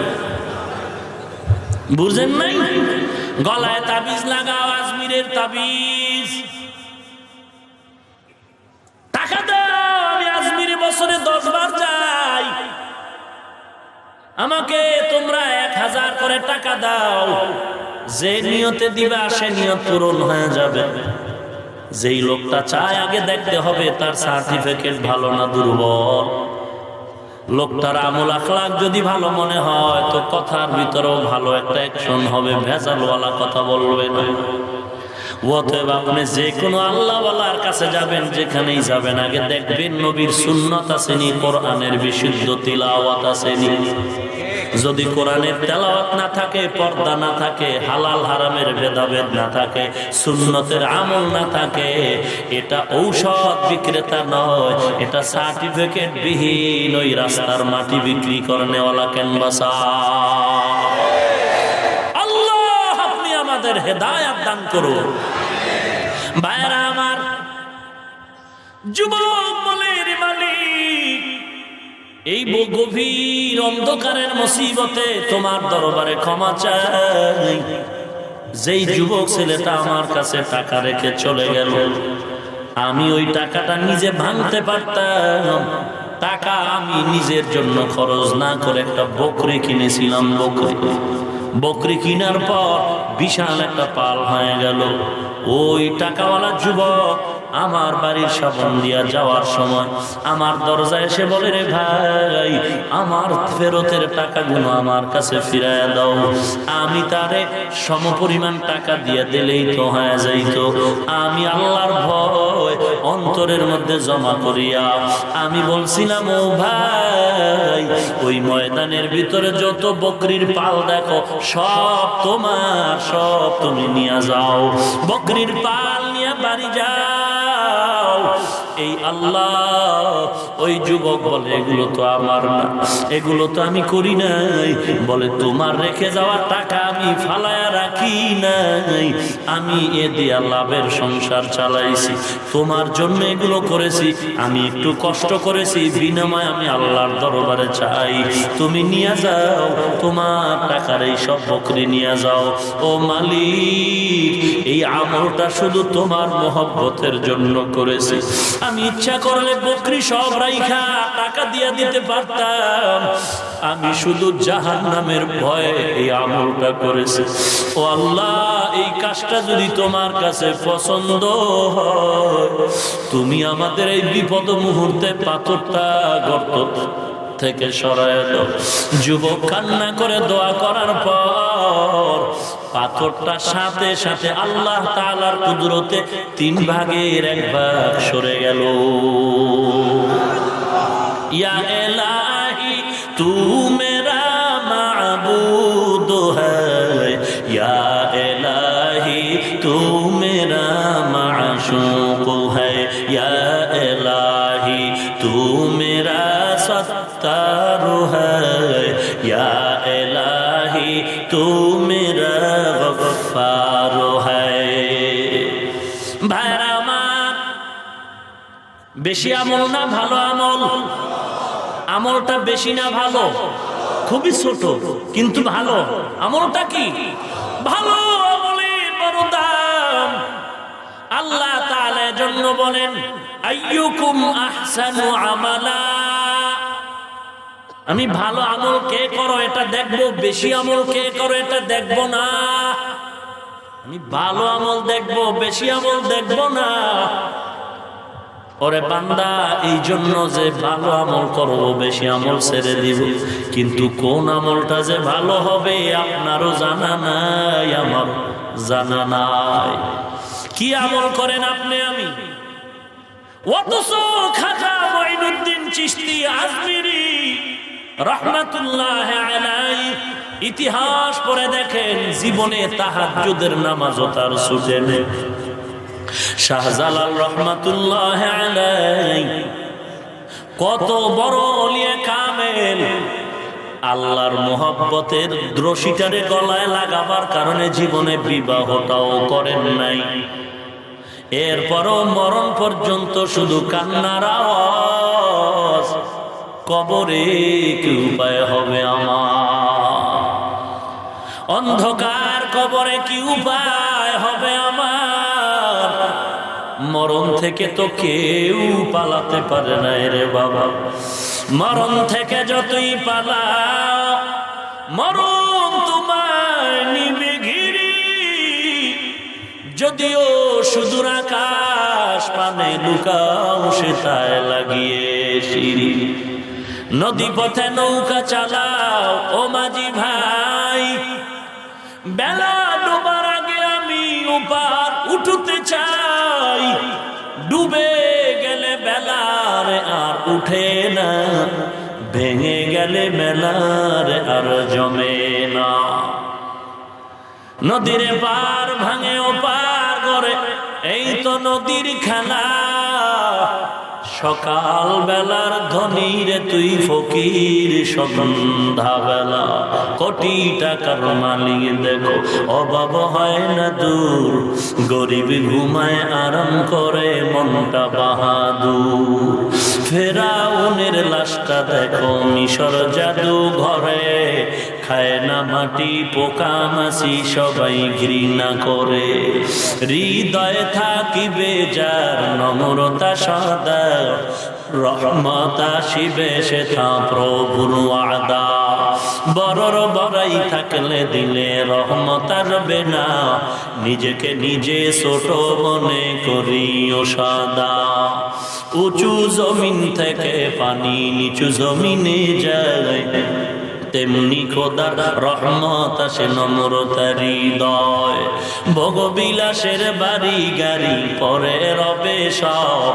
বুঝেন নাই? গলায় তাবিজ লাগাও, আজমিরের তাবিজ। টাকা দাও, আমি আজমিরে বছরে 10 বার যাই, আমাকে তোমরা 1000 করে টাকা দাও। যে নিয়তে দিবা সে নিয়ত পূরণ হয়ে যাবে। যেই লোকটা চায় আগে দেখতে হবে তার সার্টিফিকেট ভালো না দুর্বল। লোকটার আমল আখলাক যদি ভালো মনে হয় তো কথার ভিতরেও ভালো একটা অ্যাকশন হবে, ভেজালওয়ালা কথা বলবে না। অতএব আপনি যে কোনো আল্লাহওয়ালার কাছে যাবেন, যেখানেই যাবেন আগে দেখবেন নবীর সুন্নাত আসেনি, কোরআনের বিশুদ্ধ তিলাওয়াত আসেনি। যদি কোরআনের তেলাওয়াত না থাকে, পর্দা না থাকে, হালাল হারামের ভেদাভেদ না থাকে, সুন্নতের আমল না থাকে, এটা ঔষধ বিক্রেতা নয়, এটা সার্টিফিকেট বিহীন ওই রাস্তার মাটি বিক্রি করনেওয়ালা ক্যানভাসার। আল্লাহ আপনি আমাদের হেদায়েত দান করুন। ভাইরা আমার, যুবক বলে রে মালিক, এই গভীর অন্ধকারের মুসিবতে তোমার দরবারে ক্ষমা চাই। যেই যুবক ছেলেটা আমার কাছে টাকা রেখে চলে গেল, আমি ওই টাকাটা নিজে ভাঙতে পারতাম। টাকা আমি নিজের জন্য খরচ না করে একটা বকরি কিনেছিলাম। বকরি কিনার পর বিশাল একটা পাল হয়ে গেল। ওই টাকাওয়ালা যুবক আমার বাড়ির সামন দিয়া যাওয়ার সময় আমার দরজায় এসে বলে, রে ভাই, আমার ফেরতের টাকাগুলো আমার কাছে ফিরাইয়া দাও। আমি তারে সমপরিমাণ টাকা দিয়ে দিলেই তো হয়ে যাইত। আমি আল্লাহর ভয় অন্তরের মধ্যে জমা করিয়া আমি বলছিলাম, ও ভাই, ওই ময়দানের ভিতরে যত বকরির পাল দেখো সব তোমার, সব তুমি নিয়ে যাও। বকরির পাল নিয়ে বাড়ি যাও। এই আল্লাহ, ওই যুবক বলে, এগুলো তো আমার না, এগুলো তো আমি করি নাই। বলে, তোমার রেখে যাওয়ার টাকা আমি ফালায়া রাখি নাই, আমি এ দিয়া লাভের সংসার চালাইছি, তোমার জন্য এগুলো করেছি। আমি একটু কষ্ট করেছি, বিনিময়ে আমি আল্লাহর দরবারে চাই তুমি নিয়ে যাও, তোমার টাকার এই সব বকরি নিয়ে যাও। ও মালিক, এই আমলটা শুধু তোমার মহব্বতের জন্য করেছি। আমি ইচ্ছা করলে বকরি সব রাইখা টাকা দিয়ে দিতে পারতাম, আমি শুধু জাহান্নামের ভয়ে এই আমলটা করেছি। ও আল্লাহ, এই কাজটা যদি তোমার কাছে পছন্দ হয়, তুমি আমাদের এই বিপদ মুহূর্তে পাথরটা গর্ত থেকে সরায় দাও। যুবক কান্না করে দোয়া করার পর পাথরটা সাথে সাথে আল্লাহ তাআলার কুদরতে 3 ভাগের 1 ভাগ সরে গেল। ইয়া ইলাহি তু মেরা মাবুদ হ্যায়, ইয়া ইলাহি তু মেরা মাশুক হ্যায়, ইয়া ইলাহি তু মেরা সত্তার হ্যায়, ইয়া ইলাহি তু মেরা গফফার হ্যায়। ভাইরা আমার, বেশি আমল না ভালো আমল? আমলটা বেশি না ভালো? খুবই ছোট কিন্তু ভালো। আমলটা কি? ভালো আমলের বড় দাম। আল্লাহ তাআলা জন্য বলেন, আইয়ুকুম আহসানু আমালা। আমি ভালো আমল কে করো এটা দেখবো, বেশি আমল কে করো এটা দেখবো না। আমি ভালো আমল দেখবো, বেশি আমল দেখবো না। ওরে বান্দা, এই জন্য যে ভালো আমল করব, বেশি আমল ছেড়ে দিব, কিন্তু কোন আমলটা যে ভালো হবে আপনারও জানা নাই, আমার জানা নাই। কি আমল করেন আপনি আমি? অথচ খাজা মঈনুদ্দিন চিশতি আজমিরি রাহমাতুল্লাহ আলাইহি ইতিহাস পড়ে দেখেন, জীবনে তাহাজ্জুদের নামাজও তার ছুটে নেই। শাহজালাল রহমাতুল্লাহ আলাইহি কত বড় ওলিয়ে কামেল, আল্লাহর মোহাব্বতের রশিটারে গলায় লাগাবার কারণে জীবনে বিবাহটাও করেন নাই। এরপরও মরণ পর্যন্ত শুধু কান্নার আওয়াজ, কবরে কি উপায় হবে আমার, অন্ধকার কবরে কি উপায় হবে আমার। মরণ থেকে তো কেউ পালাতে পারে না রে বাবা। মরণ থেকে যতই পালাও, মরণ তোমায় নিবে ঘিরি। যদিও সুদূর আকাশ পানে লুকাও, সে তায় লাগিয়ে সিঁড়ি। নদী পথে নৌকা চালাও ও মাঝি ভাই, বেলা ডোবার আগে আমি ওপার উঠতে চাই। ডুবে গেলে বেলার আর উঠে না, ভেঙে গেলে বেলার আর জমে না। নদীর পার ভাঙে ও পার করে, এই তো নদীর খেলা। সকাল বেলার ধনী রে তুই ফকির, সন্ধ্যা বেলা কোটি টাকার মালিক। দেখো অভাব হয় না দূর, গরিব ঘুমায় আরাম করে মনটা বাহাদুর। ফেরাউনের লাশটা দেখো মিশর জাদু ঘরে, খায় না মাটি পোকা মাছি সবাই ঘৃণা করে। হৃদয়ে থাকিবে যার নম্রতা সদা, রহমত আসিবে সেথা প্রভুর ওয়াদা। বড়র বড়াই থাকলে দিলে রহমত আসবে না, নিজেকে নিজে ছোট মনে করিও সদা। উঁচু জমিন থেকে পানি নিচু জমিনে যায়, তেমনি খোদার রহমত আসে নম্রতার হৃদয়। ভোগবিলাসের বাড়ি গাড়ি পরে রবে সব,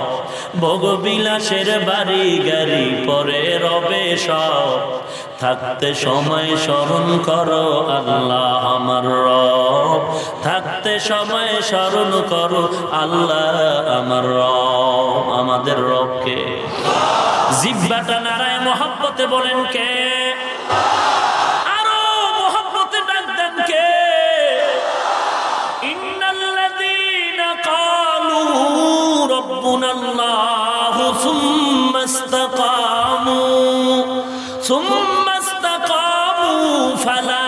ভোগবিলাসের বাড়ি গাড়ি পরে রবে সব। থাকতে সময় স্মরণ করো আল্লাহ আমার রব, থাকতে সময় স্মরণ করো আল্লাহ আমার রব। আমাদের রবকে জিহ্বাটা নারায় মহব্বতে বলেন কে? আরো মহব্বতে ডাক দেন কে? ইন্নাল্লাযীনা ক্বালু রাব্বুনাল্লাহু সুম্মা ইসতাকামু ফালা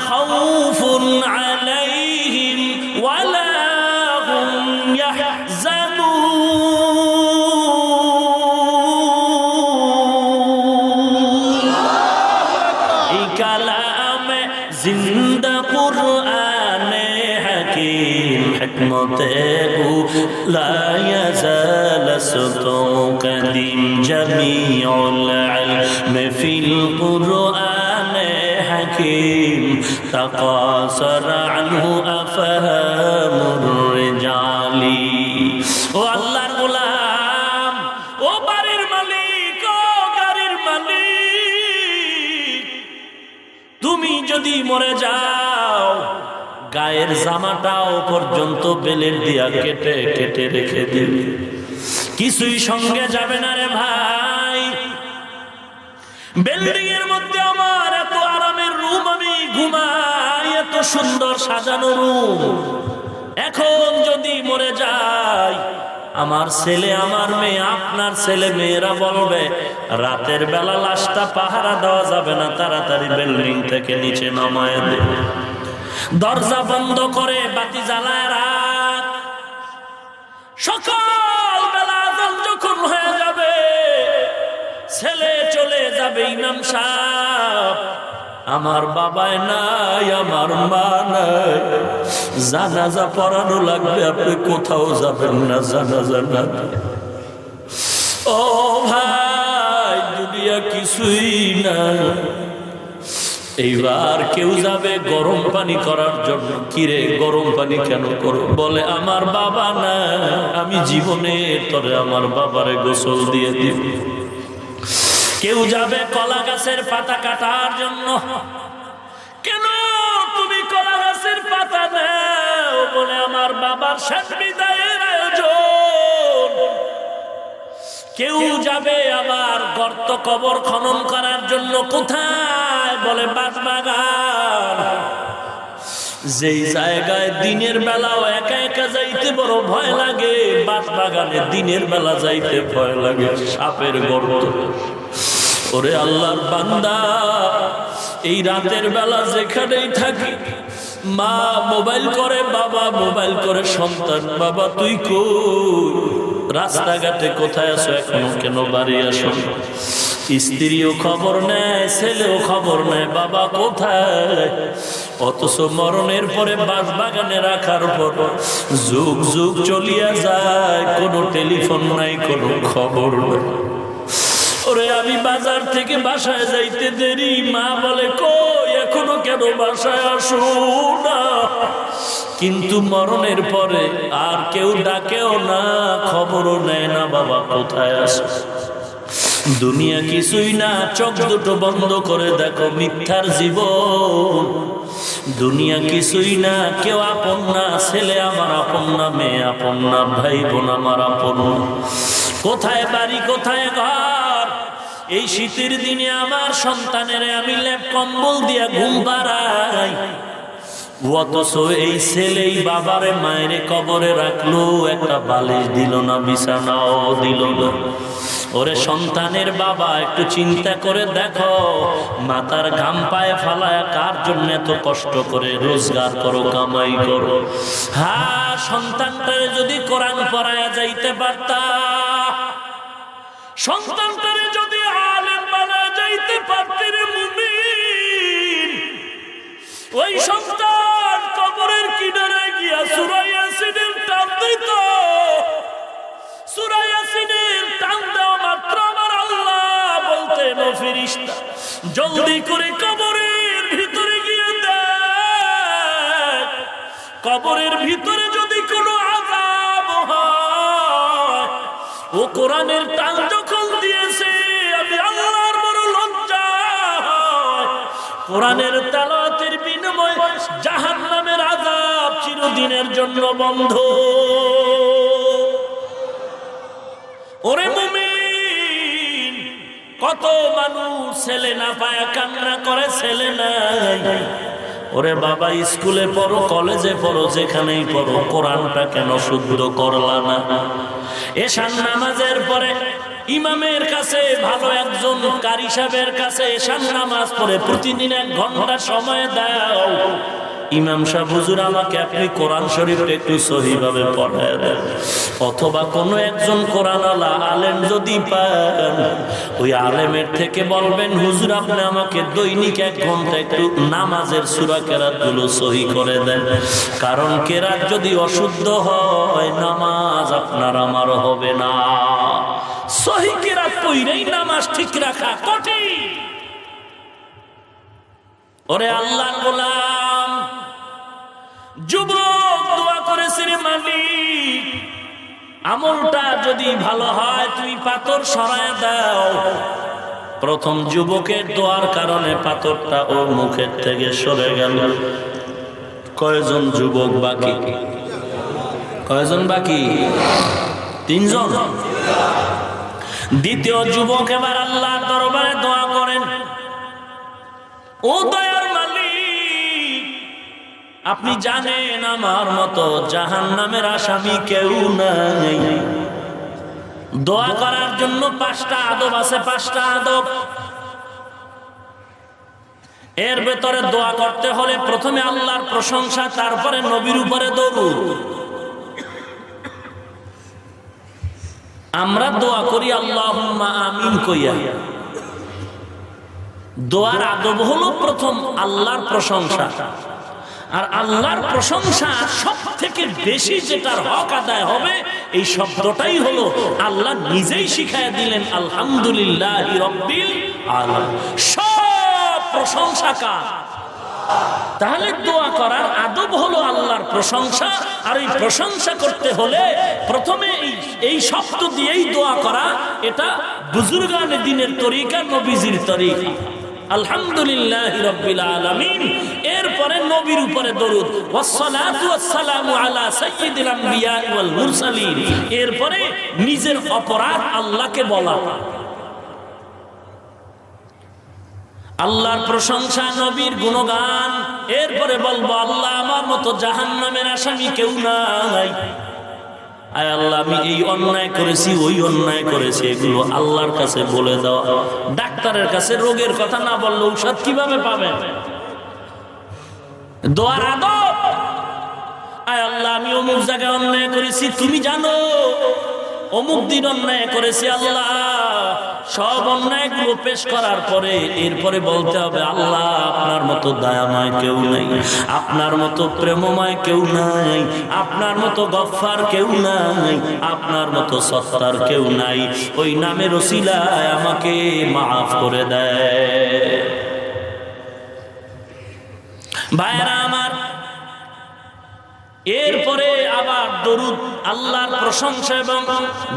খাউফুন আলাইহিম ওয়ালা হুম ইয়াহজানুন। এই কালামে জিন্দা কুরআনে হাকিম, হিকমতে লা ইয়াজাল সুতু কদিম, জামিউল ইলম ফিল কুরআন হাকিম তাকাসারা আনহু আফহামুর রিজালি। ও আল্লাহর গোলাম, ও বাড়ির মালিক, ও গাড়ির মালিক, তুমি যদি মরে যাও গায়ের জামাটাও পর্যন্ত বেলের দিয়া কেটে কেটে রেখে দিবে, কিছুই সঙ্গে যাবে না রে ভাই। বিল্ডিং এর মধ্যে আমার এত আরামের রুম, আমি ঘুমাই এত সুন্দর সাজানো রুম, এখন যদি মরে যাই আমার ছেলে আমার মেয়ে আপনার ছেলে মেয়েরা বলবে রাতের বেলা লাশটা পাহারা দেওয়া যাবে না, তাড়াতাড়ি বিল্ডিং থেকে নিচে নামায় দে, দরজা বন্ধ করে বাতি জ্বালায় রাখ। সকাল বেলা আযান যখন হয়ে যাবে ছেলে চলে যাবে ইমাম সাহেব, আমার বাবাই নাই আমার মা নাই, জানাজা পড়ানো লাগবে, আপনি কোথাও যাবেন না জানাজা না। ও ভাই দুনিয়া কিছুই না। এইবার কেউ যাবে গরম পানি করার জন্য, কিরে গরম পানি কেন করো? বলে আমার বাবা না, আমি জীবনে তরে আমার বাবারে গোসল দিয়ে দিব। কেউ যাবে কলা গাছের পাতা কাটার জন্য, কেন তুমি কলা গাছের পাতা নাও? বলে আমার বাবার শেষ বিদায়ের আয়োজন। কেউ যাবে আবার গর্ত কবর খনন করার জন্য, কোথায়? বলে বাগবাগান। যেই জায়গায় দিনের বেলাও একা একা যাইতে বড় ভয় লাগে, বাগবাগানে দিনের বেলা যাইতে ভয় লাগে, সাপের গর্ত। ওরে আল্লাহর বান্দা, এই রাতের বেলা যেখানেই থাকি মা মোবাইল করে, বাবা মোবাইল করে, সন্তান বাবা তুই কই, রাস্তাঘাটে কোথায় আছো, এখনো কেন বাড়ি আসো? স্ত্রীও খবর নেয়, ছেলেও খবর নেয়, বাবা কোথায়? অথচ মরণের পরে বাসবাগানে রাখার পর যুগ যুগ চলিয়া যায়, কোনো টেলিফোন নাই, কোনো খবর নাই। ওরে আমি বাজার থেকে বাসায় যাইতে দেরি, মা বলে কই এখনো কেন বাসায় আসো না? কিন্তু মরণের পরে আর কেউ ডাকেও না, খবরও নেয় না, বাবা কোথায় আসো? দুনিয়া কিছুই না, চোখ দুটো বন্ধ করে দেখো মিথ্যার জীবন। দুনিয়া কিছুই না, কেউ আপন না, ছেলে আমার আপন না, মেয়ে আপন না, ভাই বোন আমার আপন না। কোথায় বাড়ি কোথায় ঘর? এই শীতের দিনে আমার সন্তানের আমি লেপ কম্বল দিয়া ঘুম পাড়াই, অথচ এই ছেলেই বাবারে মায়েরে কবরে রাখলো, একটা বালিশ দিল না, বিছানাও দিল না। ওরে সন্তানের বাবা একটু চিন্তা করে দেখো, মাথার ঘাম পায়ে ফালায় কার জন্য এত কষ্ট করে রোজগার করো, কামাই করো। হ্যাঁ, সন্তানটারে যদি কোরআন পড়ায়া যাইতে পারতা, সন্তানটারে যদি আলেম বানায়া যাইতে পারতে রে মুমিন, ওই সন্তান কবরের কিনারে গিয়া সূরা ইয়াসিনের টান দিত। সূরা ইয়াসিনের টান দেওয়া মাত্র আমার আল্লাহ বলতেন, ও ফেরেশতা জলদি করে কবরের ভিতরে গিয়ে দেখ, কবরের ভিতরে যদি কোনো আযাব হয়। ও কোরআনের টান যখন দিয়েছে আমি আল্লাহর বড় লজ্জা হয়। কোরআনের তেলাওয়াতের বিনিময়ে জাহান্নামের আযাব চিরদিনের জন্য বন্ধ। ওরে মুমিন, কত মানুষ ছেলে না পায় কান্না করে, ছেলে নাই। ওরে বাবা স্কুলে পড়ো, কলেজে পড়ো, যেখানেই পড়ো, কোরআনটা কেন শুদ্ধ করলা না? এশার নামাজের পরে ইমামের কাছে, ভালো একজন কারি সাহেবের কাছে এশার নামাজ পড়ে প্রতিদিন 1 ঘন্টা সময় দাও। ইমাম সাহেব হুজুর আমাকে আপনি কোরআন শরীফটা একটু সহিভাবে পড়ায় দেন, অথবা কোনো একজন কোরআনওয়ালা আলেম যদি পান, ওই আলেমের থেকে বলবেন হুজুর আপনি আমাকে দৈনিক 1 ঘন্টা একটু নামাজের সূরা কেরাতগুলো সহি করে দেন। কারণ কেরাত যদি অশুদ্ধ হয় নামাজ আপনার আমার হবে না। সহি কেরাত পড়লেই নামাজ ঠিক রাখা কঠিন। ওরে আল্লাহর গোলাম, যুবক দোয়া করেছে রে মালিক, আমলটা যদি ভালো হয় তুমি পাথর সরায় দাও। প্রথম যুবকের দোয়ার কারণে পাথরটা ওর মুখের থেকে সরে গেল। কয়জন যুবক বাকি? কয়জন বাকি? 3 জন। দ্বিতীয় যুবক এবার আল্লাহর দরবারে দোয়া করেন, ও দয়ার মালিক, আপনি জানেন আমার মতো জাহান্নামের আসামি কেউ নাই। দোয়া করার জন্য 5টা আদব আছে, 5টা আদব। এর ভেতরে দোয়া করতে হলে প্রথমে আল্লাহর প্রশংসা, তারপরে নবীর উপরে দরুদ। আমরা দোয়া করি আল্লাহুম্মা আমিন কইয়া। দোয়ার আদব হলো প্রথম আল্লাহর প্রশংসা, আর আল্লাহর প্রশংসা সব থেকে বেশি যেটার হক আদায় হবে এই শব্দটাই হলো আল্লাহ নিজেই শিখায় দিলেন আলহামদুলিল্লাহি রাব্বিল আলামিন। সব প্রশংসা কার? তাহলে দোয়া করার আদব হলো আল্লাহর প্রশংসা, আর এই প্রশংসা করতে হলে প্রথমে এই শব্দ দিয়েই দোয়া করা, এটা বুজুর্গানে দিনের তরিকা, নবীজির তরিকা। আলহামদুলিল্লাহি রাব্বিল আলামিন, এরপরে নবীর উপরে দরুদ, ওয়াসসালাতু ওয়াসসালামু আলা সাইয়্যিদিল আমবিয়া ওয়াল মুরসালিন। এরপরে নিজের অপরাধ আল্লাহকে বলা, আল্লাহর প্রশংসা, নবীর গুণগান। এরপরে বলবো আল্লাহ আমার মতো জাহান্নামের আসামি কেউ নাই। আয় আল্লাহ, আমি এই অন্যায় করেছি, ওই অন্যায় করেছি, এগুলো আল্লাহর কাছে বলে দাও। ডাক্তারের কাছে রোগের কথা না বললে ঔষধ কিভাবে পাবেন? দোয়ার আদব, আয় আল্লাহ আমি অমুক জায়গায় অন্যায় করেছি, তুমি জানো অমুক দিন অন্যায় করেছি আল্লাহ। সব অন্যায়গুলো পেশ করার পরে এরপরে বলতে হবে আল্লাহ আপনার মতো দয়াময় কেউ নাই, আপনার মতো প্রেমময় কেউ নাই, আপনার মতো গফফার কেউ নাই, আপনার মতো সত্তার কেউ নাই। ওই নামের ওসিলায় আমাকে মাফ করে দেয়। ভাইরা আমার, এরপরে আবার দরুদ, আল্লাহর প্রশংসা এবং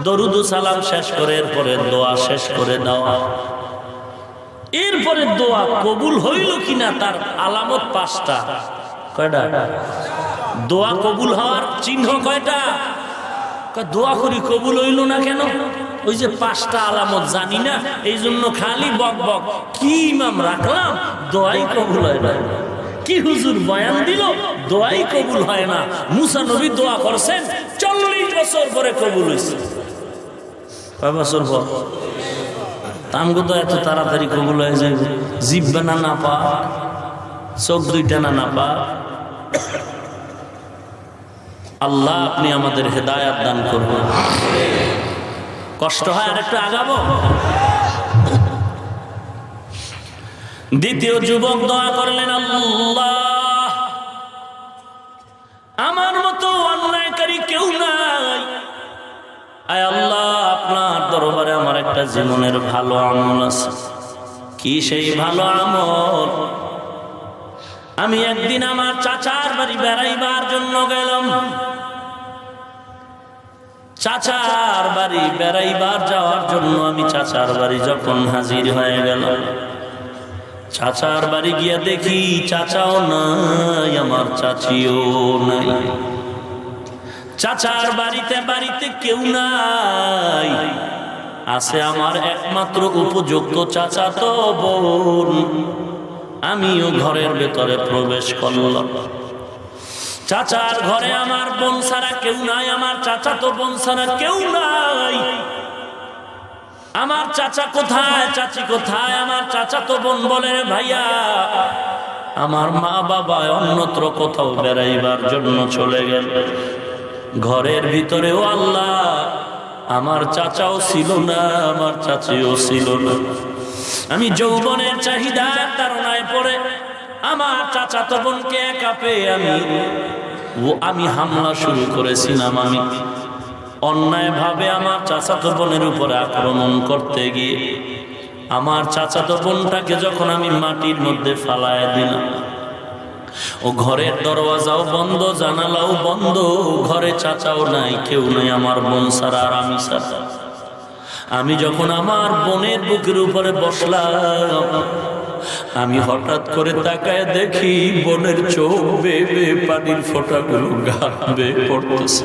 দরুদ ও সালাম শেষ করে এরপরে দোয়া শেষ করে দেওয়া। এরপরে দোয়া কবুল হইল কিনা তার আলামত 5টা। কয়টা? দোয়া কবুল হওয়ার চিহ্ন কয়টা? দোয়া করি কবুল হইল না কেন? ওই যে 5টা আলামত জানি না, এই জন্য খালি বক বক। কি ইমাম রাখলাম, দোয়াই কবুল হয় না। কি হুজুর বয়ান দিল, দোয়াই কবুল হয় না। মুসা নবী দোয়া করছেন 40 বছর পরে কবুল হয়েছে। কয় বছর পর? আমগো তো এত তাড়াতাড়ি কবুল হয়ে যায়, জিব্বা না পা, চোখ 2টা না পা। আল্লাহ আপনি আমাদের হেদায়াত দান করবেন। কষ্ট হয়, আর একটু আগাবো। দ্বিতীয় যুবক দোয়া করলেন, আল্লাহ আমার মতো অন্যায়কারী কেউ নাই। আয় আল্লাহ আপনার দরবারে আমার একটা জীবনের ভালো আমল আছে। কি সেই ভালো আমল? আমি একদিন আমার চাচার বাড়ি বেড়াইবার জন্য গেলাম। চাচার বাড়ি বেড়াইবার যাওয়ার জন্য আমি চাচার বাড়ি যখন হাজির হয়ে গেলাম, চাচার বাড়ি গিয়া দেখি চাচাও নাই, আমার চাচিও নাই। চাচার বাড়িতে কেউ নাই, আছে আমার একমাত্র উপযুক্ত চাচাতো বোন। আমিও ঘরের ভেতরে প্রবেশ করলাম। চাচার ঘরে আমার বোন ছাড়া কেউ নাই, আমার চাচাতো বোন ছাড়া কেউ নাই। আমার চাচা কোথায়, চাচি কোথায়? আমার চাচাতো বোন বলে, ভাইয়া আমার মা বাবা অন্যত্র কোথাও বেড়াইবার জন্য চলে গেল। ঘরের ভিতরেও আল্লাহ আমার চাচাও ছিল না, আমার চাচিও ছিল না। আমি যৌবনের চাহিদার তাড়নায় পড়ে আমার চাচাতো বোনকে একা পেয়ে আমি হামলা শুরু করেছিলাম। আমি অন্যায় ভাবে আমার চাচাতো বোনের উপরে আক্রমণ করতে গিয়ে আমার চাচাতো বোনটাকে যখন আমি মাটির মধ্যে ফালায় দিলাম, ও ঘরের দরওয়াজাও বন্ধ, জানালাও বন্ধ, ঘরে চাচাও নাই, কেউ নাই, আমার বোন ছাড়া আর আমি ছাড়া। আমি যখন আমার বোনের বুকের উপরে বসলাম, আমি হঠাৎ করে তাকায় দেখি বোনের চোখ বেয়ে বেয়ে পানির ফোঁটাগুলো গাল বেয়ে পড়তেছে।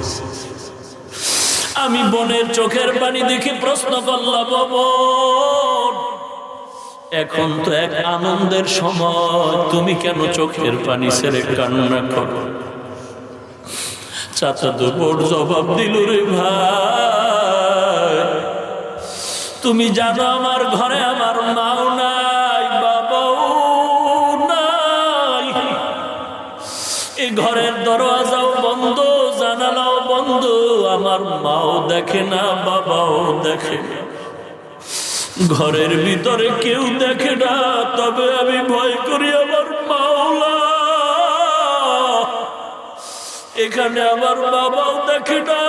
আমি বোনের চোখের পানি দেখে প্রশ্ন করলাম, বোন, এখন তো এক আনন্দের সময়, তুমি কেন চোখের পানি ছেড়ে কান্না করো? চাচা তো বোন জবাব দিল, রে ভাই, তুমি জানো আমার ঘরে আমার মাও নাই, বাবাও নাই, এই ঘরের দরওয়াজাও বন্ধ, জানালাও বন্ধ, আমার মাও দেখে না, বাবাও দেখে না, ঘরের ভিতরে কেউ দেখে না, তবে আমি ভয় করি আমার মাওলা, এখানে আমার বাবাও দেখে না,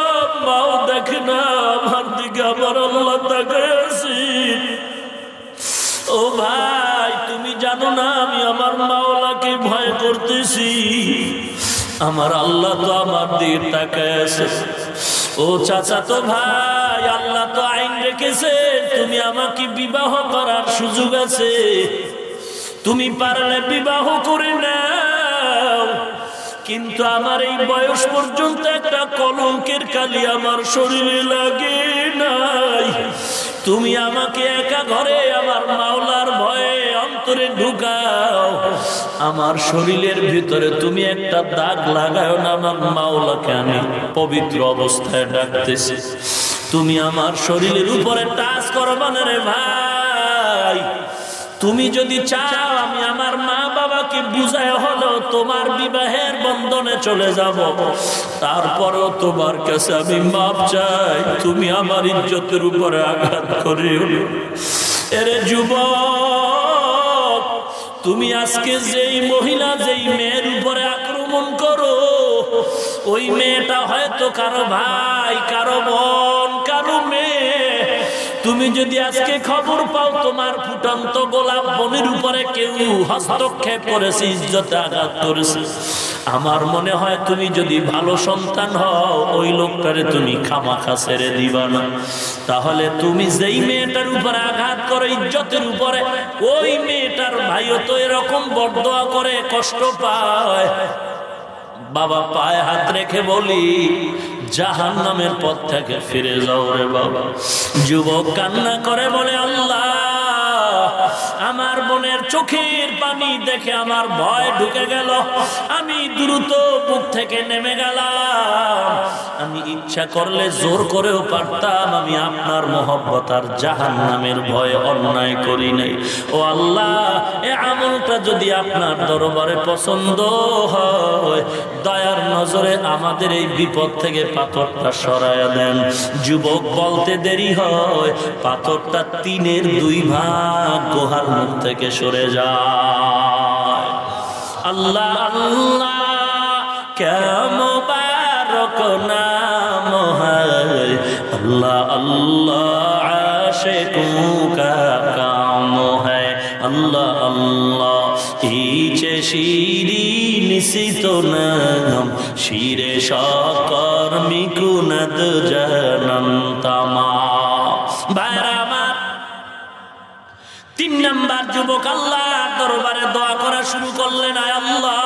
মাও দেখে না, আমার দিকে আমার আল্লাহ তাকায় আছি। ও ভাই, তুমি জানো না আমি আমার মাওলাকে ভয় করতেছি, আমার আল্লাহ তো আমার দিকে তাকায় আছে। ও চাচা তো ভাই, আল্লাহ তো আইন রেখেছে, তুমি আমাকে বিবাহ করার সুযোগ আছে, তুমি পারলে বিবাহ করে নাও, কিন্তু আমার এই বয়স পর্যন্ত একটা কলঙ্কের কালি আমার শরীরে লাগে নাই, তুমি আমাকে একা ঘরে আমার মাওলার ভয়ে অন্তরে ঢুকাও, আমার শরীরের ভিতরে তুমি একটা দাগ লাগাও না, আমার মাওলাকে আমি পবিত্র অবস্থায় ডাকতেছি, তুমি আমার শরীরের উপরে টাচ করবা না রে ভাই, তুমি যদি চাও আমি আমার মা বাবাকে বুঝায় হলো তোমার বিবাহের বন্ধনে চলে যাব, তারপরেও তোমার কাছে আমি মাপ চাই, তুমি আমার ইজ্জতের উপরে আঘাত করিও। এরে যুবক, তুমি আজকে যেই মহিলা যেই মেয়ের উপরে আক্রমণ করো, ওই মেয়েটা হয়তো কারো ভাই, কারো বোন, কারো মেয়ে। তুমি যদি আজকে খবর পাও তোমার ফুটন্ত গোলাপ বোনের উপরে কেউ হস্তক্ষেপ করেছে, ইজ্জতে আঘাত করেছে, আমার মনে হয় তুমি যদি ভালো সন্তান হও, ওই লোকটারে তুমি খামাখা ছেড়ে দিবা না। তাহলে তুমি যেই মেয়েটার উপরে আঘাত করো ইজ্জতের উপরে, ওই মেয়েটার ভাইও তো এরকম বরদোয়া করে, কষ্ট পায়। বাবা পায়ে হাত রেখে বলি, জাহান্নামের পথ থেকে ফিরে যাও রে বাবা। যুবক কান্না করে বলে, আল্লাহ, আমার বোনের চোখের পানি দেখে আমার ভয় ঢুকে গেল, আমি দ্রুত বুক থেকে নেমে গেলাম, আমি ইচ্ছা করলে জোর করেও পারতাম, আমি আপনার মহব্বত আর জাহান্নামের ভয়ে অন্যায় করি নাই। ও আল্লাহ, এ আমলটা যদি আপনার দরবারে পছন্দ হয়, দয়ার নজরে আমাদের এই বিপদ থেকে পাথরটা সরায়া দেন। যুবক বলতে দেরি হয়, পাথরটা 3/2 ভাগ গুহার মুখ থেকে সরে যায়। আল্লাহ আল্লাহ क्या मुबारक नाम है, अल्लाह अल्लाह आशिकों का काम है, अल्लाह अल्लाह ইচে শিরিনি সিতো নাম শিরে শকর মিকুনাদ জানাম তামা। ভাইরা আমার, 3 নাম্বার যুবক আল্লাহর দরবারে দোয়া করা শুরু করলেন, আয় আল্লাহ,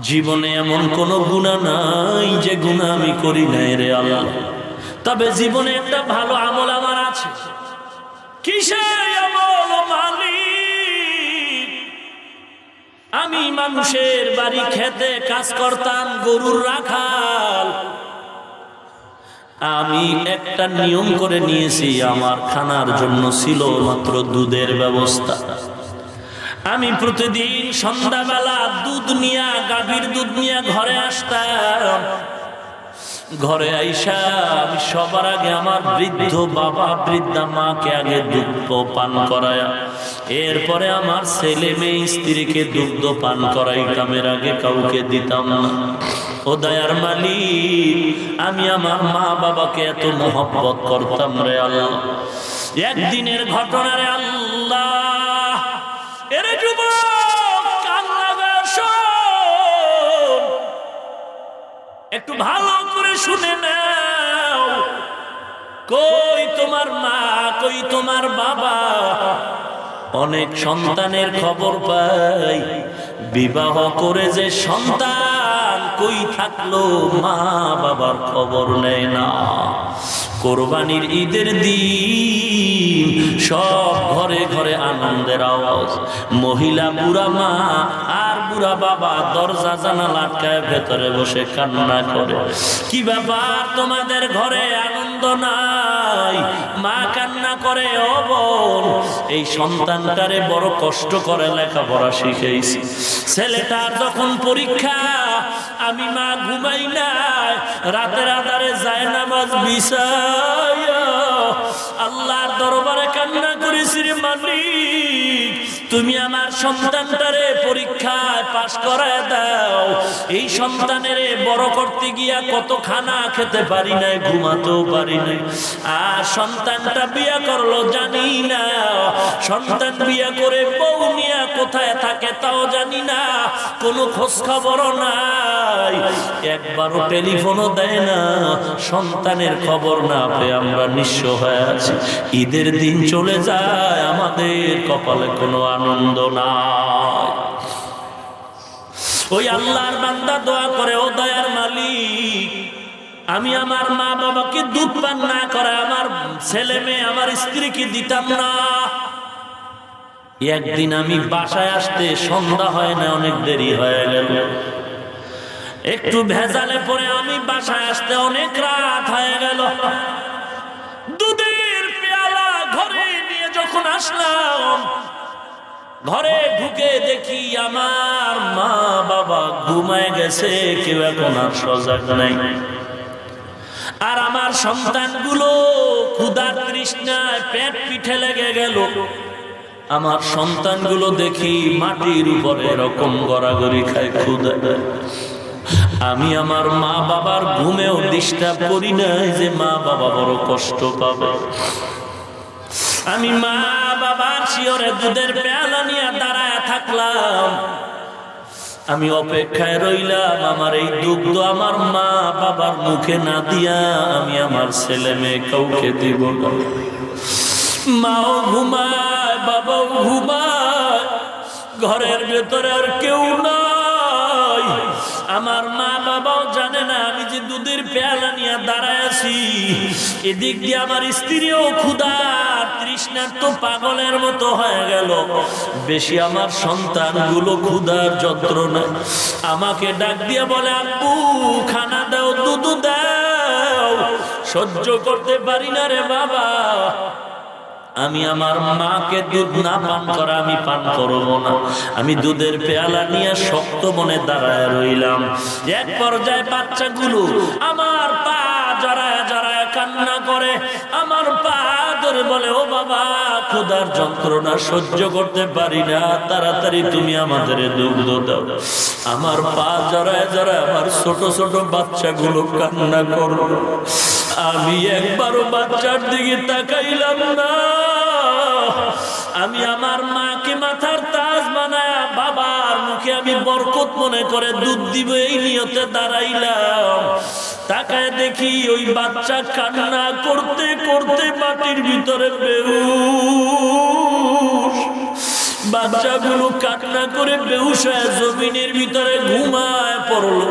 জীবনে এমন কোন গুনাহ নাই যে গুনাহ আমি করি নাই রে আল্লাহ, তবে জীবনে একটা ভালো আমল আমার আছে। কিসের আমল মালিক? আমি মানুষের বাড়ি খেতে কাজ করতাম, গরুর রাখাল। আমি একটা নিয়ম করে নিয়েছি, আমার খানার জন্য ছিল মাত্র দুধের ব্যবস্থা। আমি প্রতিদিন সন্ধ্যাবেলা দুধ নিয়ে, গাভীর দুধ নিয়ে ঘরে আসতাম। ঘরে আইসা আমি সবার আগে আমার বৃদ্ধ বাবা, বৃদ্ধা মাকে আগে দুধ পান করায়া, এরপরে আমার ছেলে মেয়ে স্ত্রীকে দুগ্ধ পান করাইতাম, এর আগে কাউকে দিতাম না। ও দয়ার মালিক, আমি আমার মা বাবাকে এত মহব্বত করতাম রে আল্লাহ, একদিনের ঘটনা রে আল্লাহ। এরে যুবক কান লাগা শোন, একটু ভালো করে শুনে নাও। কই তোমার মা, কই তোমার বাবা? অনেক সন্তানের খবর পাই, বিবাহ করে যে সন্তান কই থাকলো মা বাবার খবর নেয় না। কোরবানির ঈদের দিন সব ঘরে ঘরে আনন্দের আওয়াজ, মহিলা বুড়া মা আর বুড়া বাবা দরজা জানালা আটকায় ভেতরে বসে কান্না করে। কি ব্যাপার তোমাদের ঘরে আনন্দ নাই? মা কান্না করে, ও বোন এই সন্তানটারে বড় কষ্ট করে লেখাপড়া শিখেছি, ছেলেটার যখন পরীক্ষা আমি মা ঘুমাই নাই, রাতের আধারে যায় নামাজ বিছাইয়া আল্লাহর দরবারে কান্না করেছি, রে মালিক তুমি আমার সন্তানটারে পরীক্ষায় পাশ করায় দাও। এই সন্তানের বড় করতে গিয়া কত খানা খেতে পারি নাই, ঘুমাতেও পারি নাই। আর সন্তানটা বিয়া করলো জানি না, সন্তান বিয়া করে বউ নিয়ে কোথায় থাকে তাও জানি না, কোনো খোঁজ খবরও নাই, একবারও টেলিফোনও দেয় না। সন্তানের খবর না পেয়ে আমরা নিঃস্ব হয়ে আছি। ঈদের দিন চলে যায়, আমাদের কপালে কোনো আনন্দ নাই। ওই আল্লাহর বান্দা দোয়া করে, ও দয়ার মালিক আমি আমার মা বাবাকে দুধ পান না করে আমার ছেলে মেয়ে আমার স্ত্রীকে দিতাম না। একদিন আমি বাসায় আসতে সন্ধ্যা হয় না, অনেক দেরি হয়ে গেল। একটু ভেজালে পরে আমি বাসায় আসতে অনেক রাত হয়ে গেল। দুধের পেয়ালা ঘরে নিয়ে যখন আসলাম, ঘরে ঢুকে দেখি আমার মা বাবা ঘুমায় গেছে, কেউ এখন আর সজাগ নাই। আর আমার সন্তানগুলো ক্ষুধার তৃষ্ণায় পেট পিঠে লেগে গেল। আমার সন্তানগুলো দেখি মাটির উপরে এরকম গড়াগড়ি খায় ক্ষুধা। আমি আমার মা বাবার ঘুমেও ডিস্টার্ব করি নাই যে মা বাবা বড় কষ্ট পাবে। আমি মা বাবার শিয়রে দুধের পেয়ালা নিয়ে দাঁড়ায় থাকলাম। আমি অপেক্ষায় রইলাম, আমার এই দুগ্ধ আমার মা বাবার মুখে না দিয়া আমি আমার ছেলে মেয়ে কাউকে দিব না। মাও ঘুমায়, বাবাও ঘুমায়, ঘরের ভেতরে আর কেউ নাই। আমার মা বাবাও জানে না আমি যে দুধের পেয়ালা নিয়ে দাঁড়ায় আছি। এদিক দিয়ে আমার স্ত্রীও ক্ষুধা তৃষ্ণার্ত পাগলের মতো হয়ে গেল। বেশি আমার সন্তানগুলো ক্ষুধার যন্ত্রণা আমাকে ডাক দিয়ে বলে, আব্বু খানা দাও, দুধ দাও। সহ্য করতে পারি না রে বাবা, আমি আমার মাকে দুধ না পান করা আমি পান করবো না। আমি দুধের পেয়ালা নিয়ে শক্ত মনে দাঁড়ায় রইলাম। এক পর্যায়ে বাচ্চাগুলো আমার পা জড়ায় জড়ায় কান্না করে, আমার পা ধরে বলে, ও বাবা ক্ষুধার যন্ত্রণা সহ্য করতে পারি না, তাড়াতাড়ি তুমি আমাদের দুগ্ধ দাও। আমার পা জড়ায় জড়ায় আমার ছোট ছোট বাচ্চাগুলো কান্না করলো। আমি একবারও বাচ্চার দিকে তাকাইলাম না। আমি আমার মাকে মাথার তাজ বানায়া বাবার মুখে আমি বরকত মনে করে দুধ দিব এই নিয়তে দাঁড়াইলাম। তাকায় দেখি ওই বাচ্চা কান্না করতে করতে মাটির ভিতরে বেহুশ। বাচ্চাগুলো কান্না করে বেহুশ হয়ে জমিনের ভিতরে ঘুমায় পড়লো,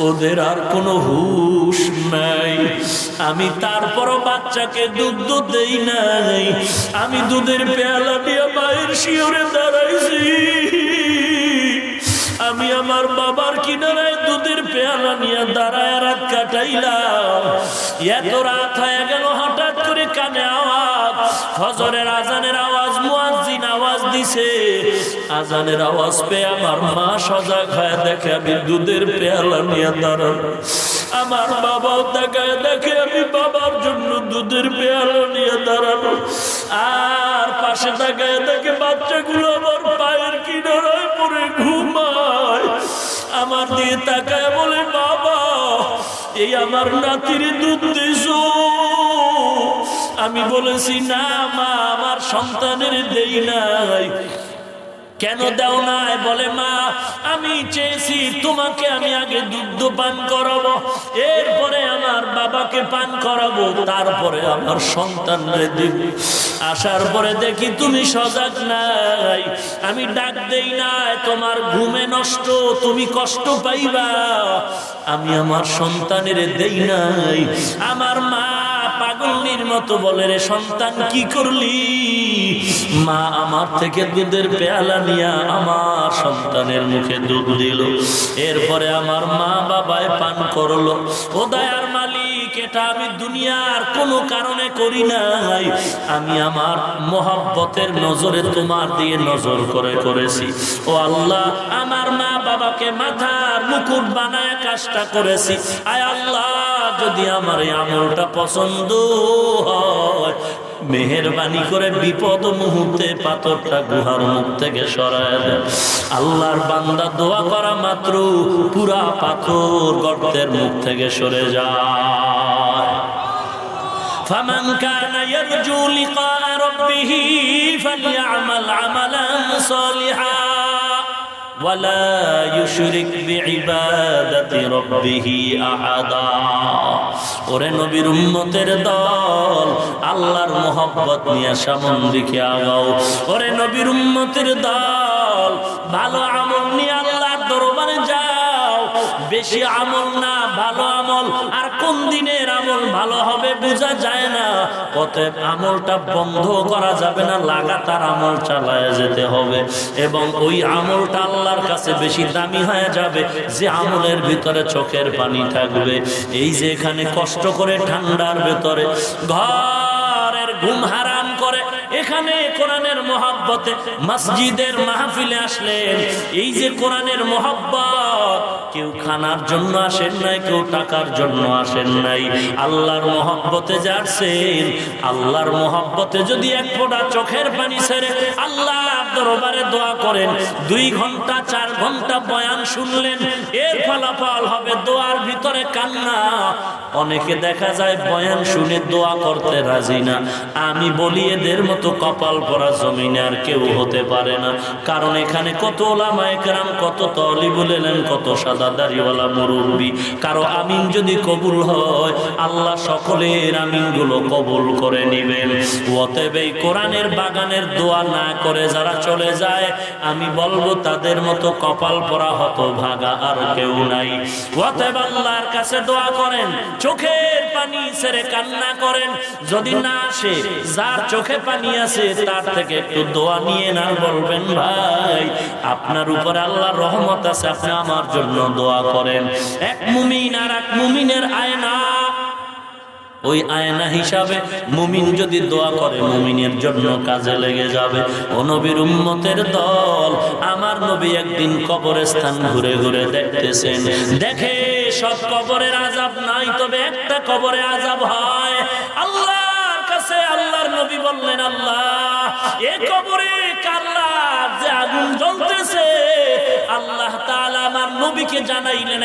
ওদের আর কোনো হুশ নাই। আমি তারপরও বাচ্চাকে দুধ দেই নাই। আমি দুধের পেয়ালা দিয়ে মায়ের শিয়রে দাঁড়াইছি। আমি আমার বাবার কিনারায় দুধের পেয়ালা নিয়ে দাঁড়ায় রাত কাটাইলাম। এত রাত হয়ে গেল, হঠাৎ করে কানে আওয়াজ, ফজরের আজানের আওয়াজ, মুয়াজ্জিন আওয়াজ দিছে। আজানের আওয়াজ পেয়ে আমার মা সজাগ হয়ে দেখে আমি দুধের পেয়ালা নিয়ে দাঁড়ানো। আমার বাবাও তাকায় দেখে আমি বাবার জন্য দুধের পেয়ালা নিয়ে দাঁড়ানো। আর পাশে তাকায় দেখে বাচ্চাগুলো আমার পায়ের কিনারায় পড়ে ঘুমায়। আমার দিয়ে তাকায় বলে, বাবা এই আমার নাতির দুধ দিছো। আমি বলেছি না মা আমার সন্তানের দেই নাই। কেন দাও নাই? বলে মা আমি চেয়েছি তোমাকে আমি আগে দুগ্ধ পান করাবো, এরপরে আমার বাবাকে পান করাবো, তারপরে আমার সন্তানরে দিব। আসার পরে দেখি তুমি সজাগ নাই, আমি ডাক দেই নাই, তোমার ঘুমে নষ্ট, তুমি কষ্ট পাইবা, আমি আমার সন্তানের দেই নাই। আমার মা পাগলের মতো বলে, রে সন্তান কি করলি? মা আমার থেকে দুধের পেয়ালা নিয়ে আমার সন্তানের মুখে দুধ দিল। এরপরে আমার মা বাবায় পান করলো। ও দয়ার মালিক, এটা আমি দুনিয়ার কোনো কারণে করি নাই, আমি আমার মহব্বতের নজরে তোমার দিয়ে নজর করে করেছি। ও আল্লাহ, আমার মা বাবাকে মাথার মুকুট বানায় কাজটা করেছি। আয় আল্লাহ, যদি আমার এই আমলটা পছন্দ হয়, মেহেরবানি করে বিপদ মুহূর্তে পাথরটা গুহার মুখ থেকে সরায় দেন। আল্লাহর বান্দা দোয়া করা মাত্র পুরা পাথর গর্তের মুখ থেকে সরে যায়। ফামান কানা ইয়ারজু লিকা রাব্বিহি ফালইআমাল আমালান সালিহা ওয়ালা ইউশরিক বিইবাদাতি রাব্বিহি আহাদা। ওরে নবীর উম্মতের দল, আল্লাহর মোহব্বত নিয়ে সামন দিকে আগাও। ওরে নবীর উম্মতের দল, ভালো আমল নিয়ে আল্লাহর দরবারে যাও। বেশি আমল না, ভালো আমল। আর কোন দিনের আমল ভালো হবে বোঝা যায় না, অতএব আমলটা বন্ধ করা যাবে না, লাগাতার আমল চালায় যেতে হবে। এবং ওই আমলটা আল্লাহর কাছে বেশি দামি হয়ে যাবে যে আমলের ভিতরে চোখের পানি থাকবে। এই যে এখানে কষ্ট করে ঠান্ডার ভেতরে ঘরের ঘুম হারাম করে এখানে কোরআনের মহব্বতে মসজিদের মাহফিলে আসলেন। এই যে কোরআনের মহব্বত, কেউ খানার জন্য আসেন নাই, কেউ টাকার জন্য আসেন নাই, আল্লাহর মহব্বতে যাচ্ছেন। আল্লাহর মহব্বতে যদি এক ফোঁটা চোখের পানি ছেড়ে আল্লাহ দরবারে দোয়া করেন, 2 ঘন্টা 4 ঘন্টা বয়ান শুনলেন, এর ফলাফল হবে দোয়ার ভিতরে কান্না। অনেকে দেখা যায় বয়ান শুনে দোয়া করতে রাজি না। আমি বলি এদের মতো কপাল পরা জমিনে আর কেউ হতে পারে না। কারণ এখানে কত ওলামায়ে কেরাম, কত তালিবুল ইলম, কত সাদা দাড়িওয়ালা মুরব্বি, কারো আমিন যদি কবুল হয় আল্লাহ সকলের আমিনগুলো কবুল করে নেবেন। অতএব এই কোরআনের বাগানের দোয়া না করে যারা চলে যায়, আমি বলবো তাদের মতো কপাল পরা হতভাগা আর কেউ নাই। অতএব আল্লাহর কাছে দোয়া করেন, চোখের পানি ছেড়ে কান্না করেন। যদি না আসে, যার চোখে পানি আছে তার থেকে একটু দোয়া নিয়ে না, বলবেন ভাই আপনার উপরে আল্লাহর রহমত আছে, আপনি আমার জন্য দোয়া করেন। এক মুমিন আর এক মুমিনের আয়না, ওই আয়না হিসাবে মুমিন যদি দোয়া করে মুমিনের জন্য কাজে লেগে যাবে। ও নবীর উম্মতের দল, আমার নবী একদিন কবরস্থান ঘুরে ঘুরে দেখতেছেন। দেখে সব কবরের আযাব নাই, তবে একটা কবরে আযাব হয়। আল্লাহর কাছে আল্লাহর নবী বললেন, আল্লাহ এ কবরে কাল্লার যে আগুন জ্বলতেছে, আল্লাহ তাআলা আমার নবীকে জানাইলেন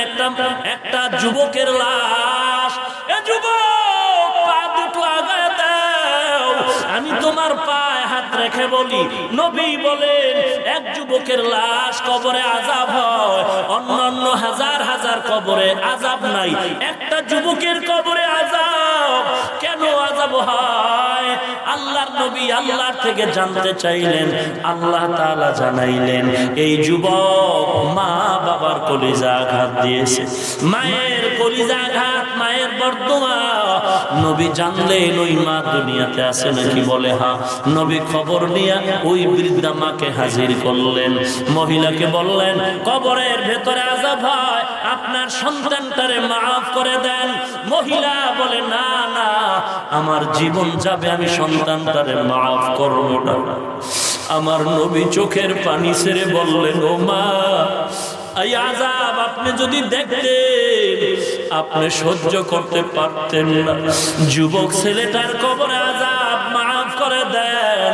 একটা যুবকের লাশ। এ যুবক, পা দুটো আগায় দাও, আমি তোমার পায়ে হাত রেখে বলি। নবী বলেন, এক যুবকের লাশ কবরে আযাব হয়, অন্যান্য হাজার হাজার কবরে আযাব নাই, একটা যুবকের কবরে আযাব। কেন আযাব হয়? আল্লাহর নবী আল্লাহর থেকে জানতে চাইলেন, আল্লাহ তাআলা জানাইলেন, এই যুবক মা বাবার কলিজা আঘাত দিয়েছে। মায়ের কলিজা আঘাত, মায়ের বর্দোয়া। নবী জানলেন ওই মা দুনিয়াতে আছে নাকি? বলে হ্যাঁ। নবী খবর নিয়ে ওই বৃদ্ধা মাকে হাজির করলেন। মহিলাকে বললেন, কবরের ভেতরে আযাব হয়, আপনার সন্তানটারে মাফ করে দেন। মহিলা বলে, না না, আমার জীবন যাবে, আমি সন্তানটারে মাফ করব না। আমার নবী চোখের পানি ছেড়ে বললেন, ও মা, এই আযাব আপনি যদি দেখতেন আপনি সহ্য করতে পারতেন না। যুবক ছেলেটার কবরে আযাব মাফ করে দেন।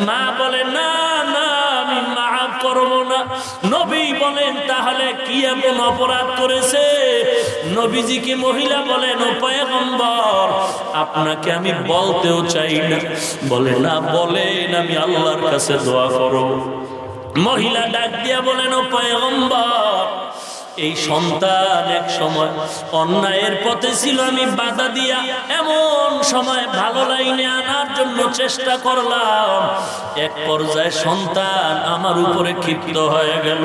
মা বলে, না না, আমি মাফ করব না। নবী বলেন, তাহলে কি এমন অপরাধ করেছে? নবীজিকে মহিলা বলেন, ও পয়গম্বর, আপনাকে আমি বলতেও চাই না। বলে, না বলেন, আমি আল্লাহর কাছে দোয়া করব। মহিলা ডাক দিয়া বলেন, ও পয়গম্বর, এই সন্তান এক সময় অন্যায়ের পথে ছিল, আমি বাধা দিয়া এমন সময় ভালো লাইনে আনার জন্য চেষ্টা করলাম, এক পর্যায়ে সন্তান আমার উপরে ক্ষিপ্ত হয়ে গেল।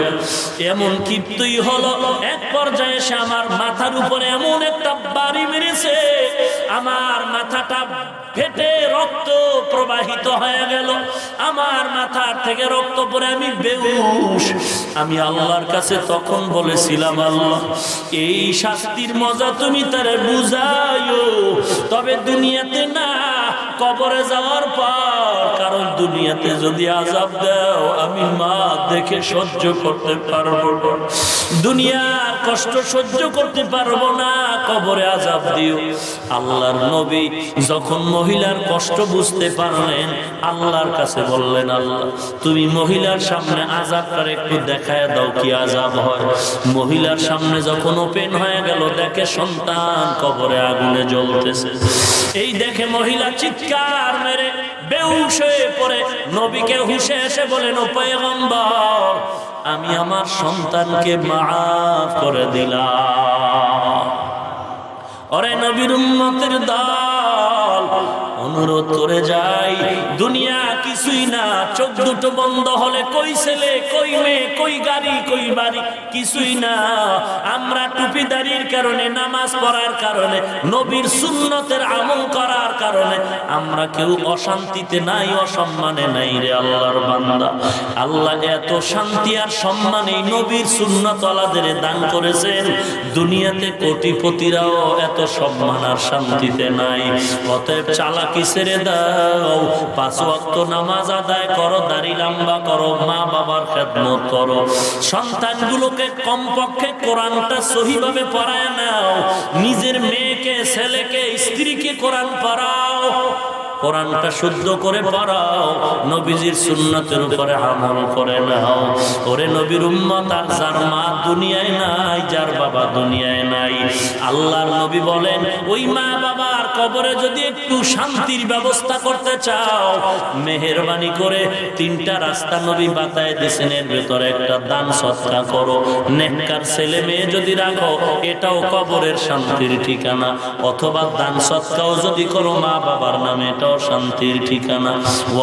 এমন ক্ষিপ্তই হলো, এক পর্যায়ে সে আমার মাথার উপরে এমন একটা বাড়ি মেরেছে, আমার মাথাটা ফেটে রক্ত প্রবাহিত হয়ে গেল, আমার মাথার থেকে রক্ত পড়ে আমি বেহুশ। আমি আল্লাহর কাছে তখন বলেছিলাম, আল্লাহ, এই শাস্তির মজা তুমি তারে বুঝাইও, তবে দুনিয়াতে না, কবরে যাওয়ার পর। কারণ দুনিয়াতে যদি আযাব দাও আমি মা দেখে সহ্য করতে পারবো না, দুনিয়ার কষ্ট সহ্য করতে পারবো না, কবরে আযাব দিও। আল্লাহর নবী যখন মহিলার কষ্ট বুঝতে পারলেন, আল্লাহর কাছে বললেন, আল্লাহ, তুমি মহিলার সামনে আযাবটার একটু দেখায় দাও, কি আযাব হয়। মহিলার সামনে যখন ওপেন হয়ে গেল, দেখে সন্তান কবরে আগুনে জ্বলতেছে। এই দেখে মহিলা চিৎকার মেরে বেহুশ হয়ে পড়ে নবীকে হুঁশে এসে বলেন, ও পয়গম্বর, আমি আমার সন্তানকে মাফ করে দিলাম। ওরে নবীর উম্মতের দল, অনুরোধ করে যাই, দুনিয়া কিছুই না, চোখ দুটো বন্ধ হলে কই ছেলে, কই মেয়ে, কই গাড়ি, কই বাড়ি, কিছুই না। আমরা টুপিদারির কারণে, নামাজ পড়ার কারণে, নবীর সুন্নতের আমল করার কারণে আমরা কেউ অশান্তিতে নাই, অসম্মানে নাই রে আল্লাহর বান্দা। আল্লাহ এত শান্তি আর সম্মান এই নবীর সুন্নতওয়ালাদের দান করেছেন, দুনিয়াতে কোটিপতিরাও এত সম্মান আর শান্তিতে নাই। অতএব চালাকি ছেড়ে দাও, 5 ওয়াক্ত নামাজ আদায় করো, দাড়ি লম্বা করো, মা বাবার খেদমত করো, সন্তানগুলোকে কমপক্ষে কোরআনটা সহিভাবে পড়ায় নাও, নিজের মেয়েকে, ছেলেকে, স্ত্রীকে কোরআন পড়াও, কোরআনটা শুদ্ধ করে পড়াও, নবীজির সুন্নতের উপরে আমল করে নাও। ওরে নবীর উম্মত, আর যার মা দুনিয়ায় নাই, যার বাবা দুনিয়ায় নাই, আল্লাহর নবী বলেন, ওই মা বাবার কবরে যদি একটু শান্তির ব্যবস্থা করতে চাও, মেহেরবানি করে 3টা রাস্তা নবী বাতায় দিয়েছেন, এর ভেতরে একটা দান সদকা করো। নেককার ছেলে মেয়ে যদি রাখো, এটাও কবরের শান্তির ঠিকানা। অথবা দান সদকাও যদি করো মা বাবার নামে, এটাও শান্তির ঠিকানা।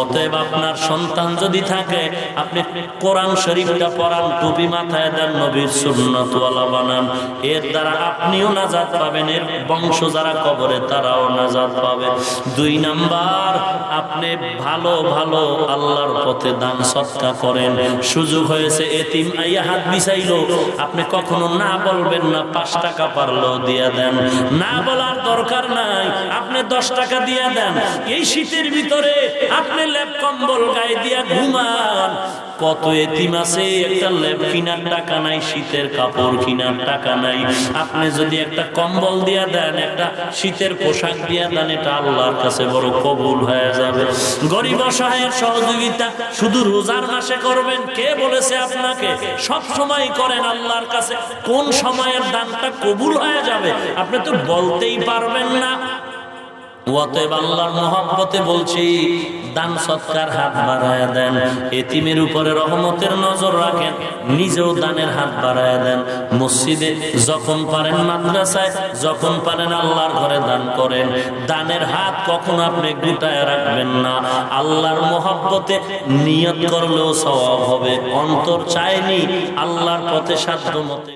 অতএব আপনার সন্তান যদি থাকে, আপনি কোরআন শরীফটা পড়ান, টুপি মাথায় দেন, নবীর সুন্নতওয়ালা বানান, এর দ্বারা আপনিও নাজাত পাবেন, এর বংশ যারা কবরে তারাও নাজাত পাবে। 2 নাম্বার, আপনি ভালো ভালো আল্লাহর পথে দান সদকা করেন। সুযোগ হয়েছে, এতিম আইয়া হাত বিছাইলো, আপনি কখনো না বলবেন না, 5 টাকা পারলেও দিয়ে দেন, না বলার দরকার নাই, আপনি 10 টাকা দিয়ে দেন। এই শীতের ভিতরে আপনি লেপ কম্বল গায়ে দিয়া ঘুমান। কত এতিম আছে, একটা লেপ কিনার টাকা নাই, শীতের কাপড় কিনার টাকা নাই। আপনি যদি একটা কম্বল দিয়া দেন, একটা শীতের পোশাক দিয়া দেন, এটা আল্লাহর কাছে বড় কবুল হয়ে যাবে। গরিব অসহায়ের সহযোগিতা শুধু রোজার মাসে করবেন, কে বলেছে আপনাকে? সব সময় করেন আল্লাহর কাছে। কোন সময়ের দানটা কবুল হয়ে যাবে আপনি তো বলতেই পারবেন না। অতএব আল্লাহর মহব্বতে বলছি, দান সৎকার হাত বাড়ায়া দেন, এতিমের উপরে রহমতের নজর রাখেন, নিজেও দানের হাত বাড়ায়া দেন। মসজিদে যখন পারেন, মাদ্রাসায় যখন পারেন, আল্লাহর ঘরে দান করেন। দানের হাত কখন আপনি গুটায় রাখবেন না। আল্লাহর মহব্বতে নিয়ত করলেও সওয়াব হবে, অন্তর চায়নি, আল্লাহর পথে সাধ্য মতে